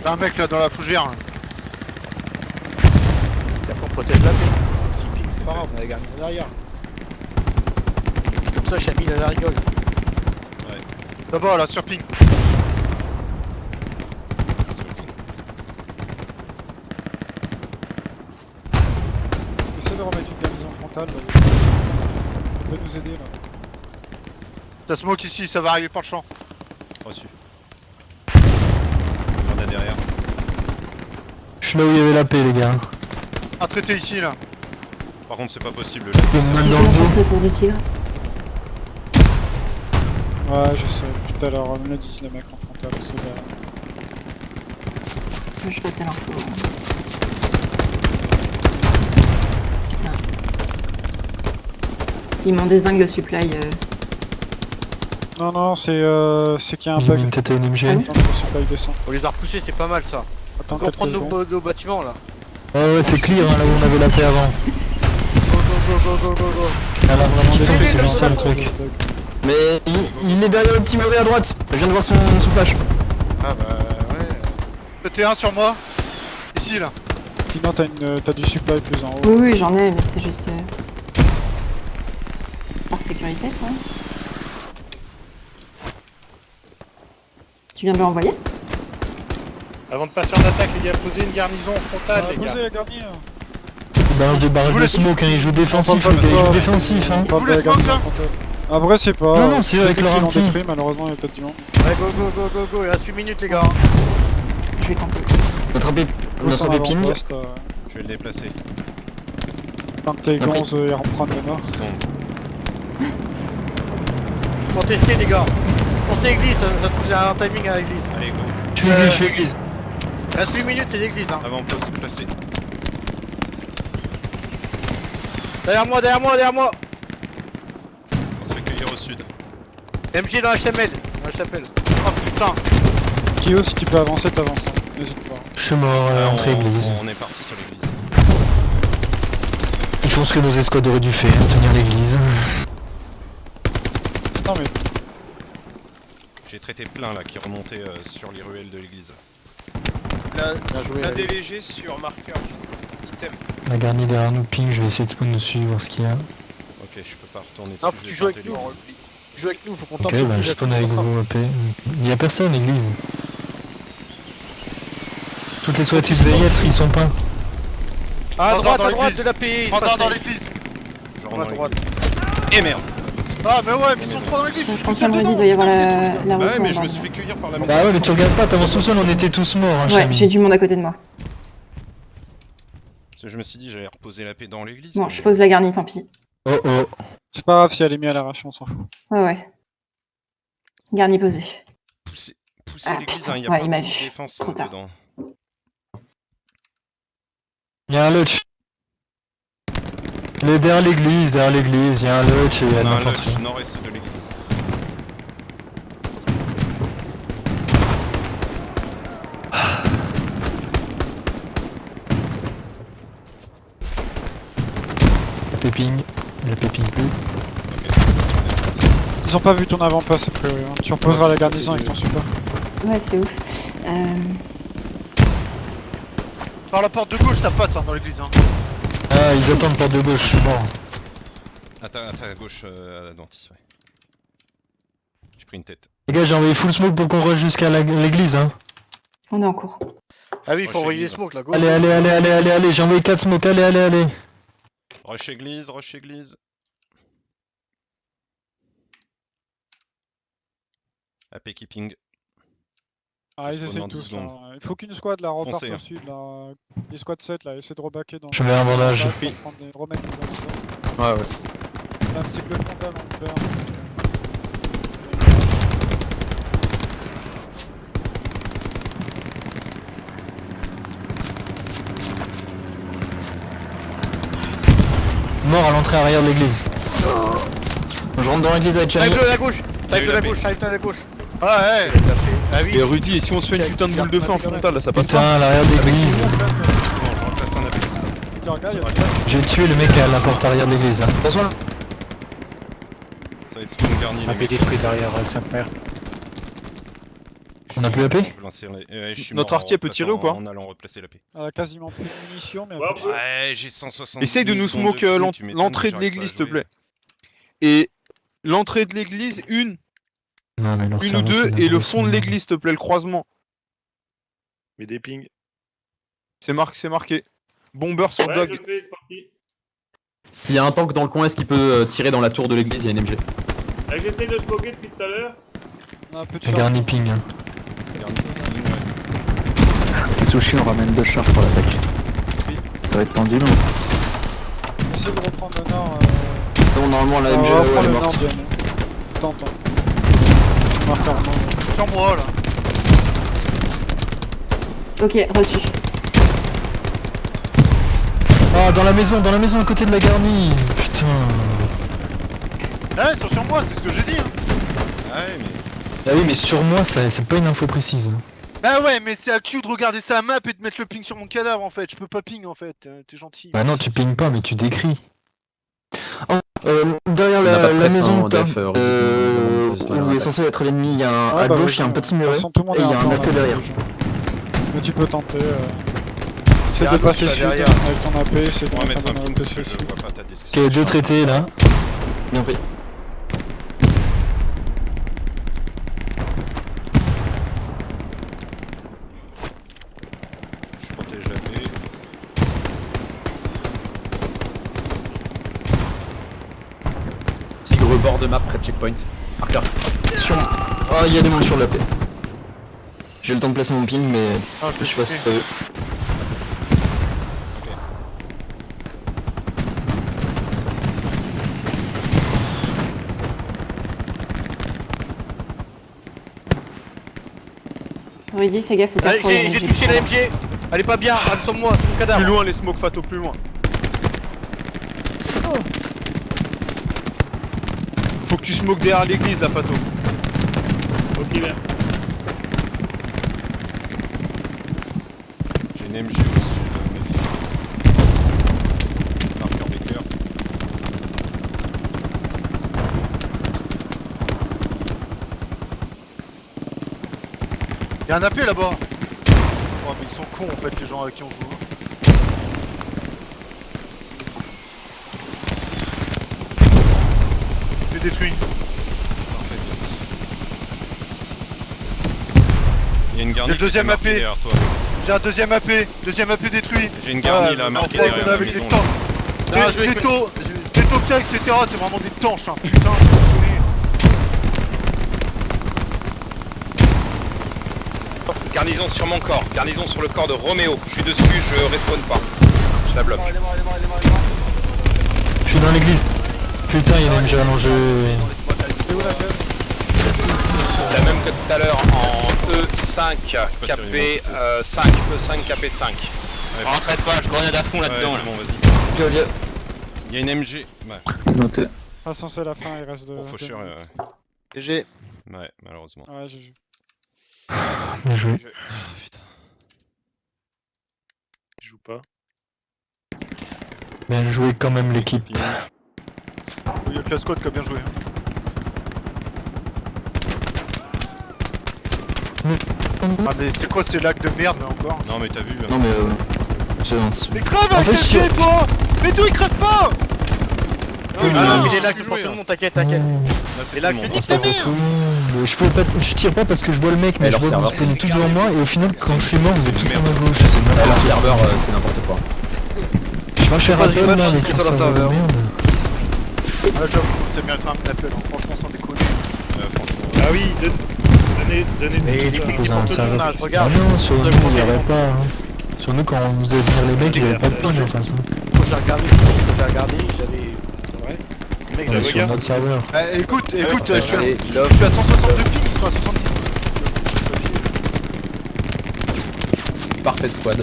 T'as un mec là dans la fougère. Là. Et après on protège l'AP. Si pique, c'est pas grave, on a la garnison derrière. Comme ça, Chami il a la rigole. Ouais. D'abord là, sur ping. Essaie de remettre une garnison frontale. Là. Il va nous aider là. T'as smoke ici, ça va arriver par le champ. Reçu. On a derrière. Je suis là où il y avait la paix, les gars. Un traité ici là. Par contre, c'est pas possible. Il y a une balle Ils dans ont le dos. fait le tour du tigre. Ouais, je sais. Tout à l'heure, on me l'a dit, les mecs en frontal. C'est là. Je passais l'info. Ah. Ils m'ont dézingue le supply. Non, c'est qu'il y a un J'ai bug. mis une tête à NMG. Attends que le supply descend. On les a repoussés, c'est pas mal ça. Attends, On va prendre nos bâtiments là. Ouais, c'est clear hein, là où on avait la paix avant. Go go go go go go go. Elle a vraiment détruit, c'est juste ça le truc. Mais il est derrière le petit muré à droite. Je viens de voir son flash. Ah bah ouais. Traité un sur moi. Ici là. Sinon, t'as du supply plus en haut. Oui, oui, j'en ai, mais c'est juste. Par sécurité, quoi. Tu viens de le renvoyer? Avant de passer en attaque, les gars, posez une garnison frontale, les gars. Posez la garnie. Il balance des barrages de smoke, hein, il joue défensif, le gars, il joue défensif. Hein. Vous les smoke là? En vrai, c'est pas. Non, non, c'est eux avec peut-être leur qu'ils l'ont anti. détruit, malheureusement, il y a peut-être du monde. Ouais, go go go go go, il reste 8 minutes les gars. Je vais camper. Notre épine. Je vais le déplacer. Tant que t'es 11, il reprend le mort. Pour tester les gars. Pensez église, ça se trouve j'ai un timing à l'église. Allez, go. Je suis église. Il reste 8 minutes, c'est l'église hein. Avant poste placé. Derrière moi, derrière moi, derrière moi. On se fait cueillir au sud. MJ dans HML, dans la chapelle. Oh putain. Kyo, si tu peux avancer, t'avances. N'hésite pas. Je suis mort à l'entrée église. On est parti sur l'église. Ils font ce que nos escouades auraient dû faire, tenir l'église. Non mais. J'ai traité plein là qui remontaient sur les ruelles de l'église. La DLG sur marqueur. Item. La garnie derrière nous ping, je vais essayer de spawn dessus, voir ce qu'il y a. Ok, je peux pas retourner dessus. Non, faut que tu joues avec nous. Tu joues avec nous, faut qu'on tente Ok, le bah coup, je spawn avec vous, OP. Il y a personne, l'église. Toutes les squads type veillettes, ils sont pas. À Prends-en droite, dans à droite l'église. de la pays. Prends-en dans l'église. Je À rentre dans droite. l'église. Et merde. Ah mais ouais, mais ils sont trop dans l'église. Je pense qu'à mon avis, il doit y avoir la Bah route. ouais, mais je là-bas. me suis fait cueillir par la maison. Bah ouais, mais tu regardes pas, t'avances tout seul, on était tous morts, hein, Ouais, Chami. j'ai du monde à côté de moi. Parce que je me suis dit j'allais reposer la paix dans l'église. Bon, mais- je pose la garnie, tant pis. Oh oh. C'est pas grave si elle est mise à l'arrache, on s'en fout. Ouais, ouais. Garnie posée. Pousser Ah, l'église, putain, hein, y a ouais, pas il m'a beaucoup de vu. défense Trop tard. dedans. Il y a un lodge. Il est derrière l'église, il y a un lodge et il y a On de a un l'infanterie. lodge nord-est de l'église. La péping plus. Ils ont pas vu ton avant-poste, a priori. Hein. Tu reposeras la garnison avec ton support. Ouais, c'est ouf. Par la porte de gauche, ça passe hein, dans l'église. Hein. Ah, ils attendent porte de gauche, je suis mort. À ta gauche, à la dentiste, ouais. J'ai pris une tête. Les gars, j'ai envoyé full smoke pour qu'on rush jusqu'à l'église, hein. On est en cours. Ah oui, il faut Rush envoyer des église. smokes là, go. Allez, j'ai envoyé 4 smokes, allez. Rush église, rush église. AP keeping. Ah, ils Spawn essaient dans 10 tous là. secondes. Il faut qu'une squad là reparte Foncez, au hein. sud là. Les squads 7 là, essaient de rebaquer dans Je mets un bandage. pour prendre des remettre les avantages. Ouais, ouais. Le problème c'est que le frontal on le perd. Mort à l'entrée arrière de l'église. Je rentre dans l'église avec Chani. T'arrives de la gauche. T'arrives de la la gauche, t'arrives de la gauche. Ah ouais. Ah oui. Et Rudy, et si on se fait une putain de boule de feu en frontal là, ça passe Putain, pas? à l'arrière de l'église. Bon, je remplace un AP. Tiens, regarde, il y a J'ai tué le mec à la porte arrière de l'église. Attention là. Ça va être spawn garni. les mecs. détruit derrière Sainte-Mère. On a plus AP? On peut lancer je suis Notre mort en artier peut tirer ou pas? En allant replacer l'AP. Elle a quasiment plus de munitions mais Ouais, elle peut- Ouais, j'ai 160. Essaye de nous smoke l'entrée de l'église, s'il te plaît. Et l'entrée de l'église, une Non, mais leur ou cerveau, deux, c'est et le une fond de grosse l'église, s'il te plaît, le croisement. Mais des pings. C'est marqué. Bomber sur Ouais, Dog. je fais, c'est parti. S'il y a un tank dans le coin, est-ce qu'il peut tirer dans la tour de l'église? Il y a une MG. Allez, j'essaie de smoker depuis tout à l'heure. On a un peu de Un char. garni ping. Hein. Sushi, on ramène 2 chars pour l'attaque. Ça va être tendu, non? Essaye de reprendre le nord. C'est bon, normalement la On MG va là-haut reprendre elle est le nord, morte. Diane. Tente. Marqueur mort. Sur moi là. Ok, reçu. Ah, dans la maison à côté de la garnie. Putain. Ouais, ils sont sur moi, c'est ce que j'ai dit. Hein. Ouais, mais. Ah oui, mais sur moi, c'est pas une info précise. Bah ouais, mais c'est à tu de regarder sa map et de mettre le ping sur mon cadavre en fait. Je peux pas ping en fait. T'es gentil. Bah non, tu pinges pas, mais tu décris. Derrière On a pas de la presse, maison hein, t'as, def, où est censé être l'ennemi, il y a un, Ah, à bah, gauche, il y a un oui, petit de toute muret, façon, tout le monde et il y est a en un plan, AP là, derrière. Mais tu peux tenter. Essaye à de gauche, passer là, sud derrière. avec ton AP, c'est On va de mettre un mettre ping un parce AP que je dessus. vois pas ta description. Ok, 2 traités là. Bien pris. Je protège l'AP. Tigre bord de map près de checkpoint. Marqueur. Sur... Ah, il y a des monde sur l'AP. J'ai le temps de placer mon ping, mais Ah, je sais pas si t'as vu. Rudy, fais gaffe au Allez, carrefour. j'ai touché la MG. Elle est pas bien, elle est sur moi, c'est mon Plus cadavre. loin, les smoke fato, plus loin. Faut que tu smoke derrière l'église, la fato. Ok, bien. J'ai une MG au sud, méfie. Marqueur Baker. Y'a un AP là-bas. Oh mais ils sont cons en fait les gens avec qui on joue. C'est détruit. Parfait, merci. Il y a une garnie J'ai le deuxième qui est marquée AP. derrière toi. J'ai un deuxième AP détruit. J'ai une garnie là on marquée fait derrière la avec les maison. tanks. Ah, je vais Les jouer. Topia etc c'est vraiment des tanches hein putain c'est connu. Garnison sur mon corps, garnison sur le corps de Roméo. Je suis dessus, je respawn pas. Je la bloque. Je suis dans l'église. Putain, il y a une MG allongée. La même que tout à l'heure en E5 KP 5, E5 KP 5. Rentrez pas, je grenade à fond là-dedans. Ouais, c'est bon, vas-y. Il y a une MG. Ouais. C'est noté. Ah, sans c'est la fin, il reste de. Pour Faucheur. GG. Ouais, malheureusement. Ouais, GG. Bien joué. Ah putain. Je joue pas. Bien joué quand même l'équipe. Il y a que la squad qui a bien joué. Ah mais c'est quoi ces lags de merde là encore? Non mais t'as vu. Non mais c'est un... Mais crève En avec fait, tes pieds toi! Mais d'où il crève pas? non, il est là, c'est pour tout le monde, t'inquiète, t'inquiète. C'est là, tout le c'est monde. nique ta mère. Je peux pas, je tire pas parce que je vois le mec, mais je vois que vous traînez tout devant moi et au final quand je suis mort vous êtes tous à ma gauche. C'est Leur n'importe serveur, c'est n'importe quoi. Je vais faire pas appel de là avec sur le leur serveur. serveur. Merde. Ah j'avoue, ça mériterait un appel, hein. Franchement sans déconner. Franchement. Ah oui, donnez Mais tout ça. les flics, c'est pour tout le monde, hein, je Ah regarde. non, sur nous Ça, il y c'est avait pas. Hein. Sur nous quand on faisait venir les mecs, ils avaient pas de ping en face. Hein. Quand j'ai regardé, j'avais. C'est vrai. Le mec, Ouais, j'avais sur notre serveur. Écoute, je suis à 162 ping, ils sont à 70. Parfait squad.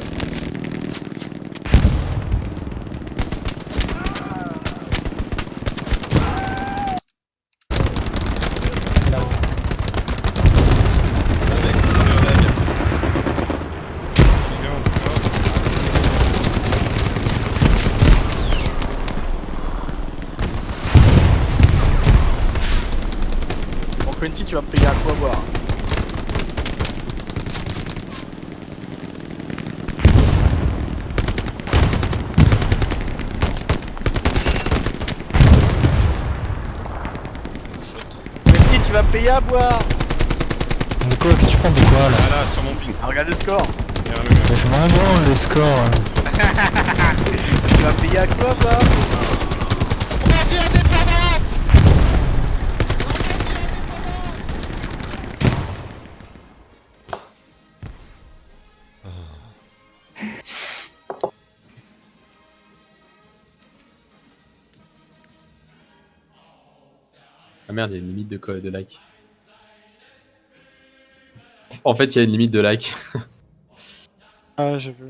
Bon, Quentin, tu vas me payer à quoi boire. Quentin, tu vas me payer à boire. De quoi? Qu'est-ce que tu prends de quoi là? Ah là, sur mon ping. Ah, regarde le score. Mais je m'en branle les scores. Tu vas me payer à quoi boire? Ah merde, il y a une limite de like. En fait, il y a une limite de like. Ah, j'ai vu.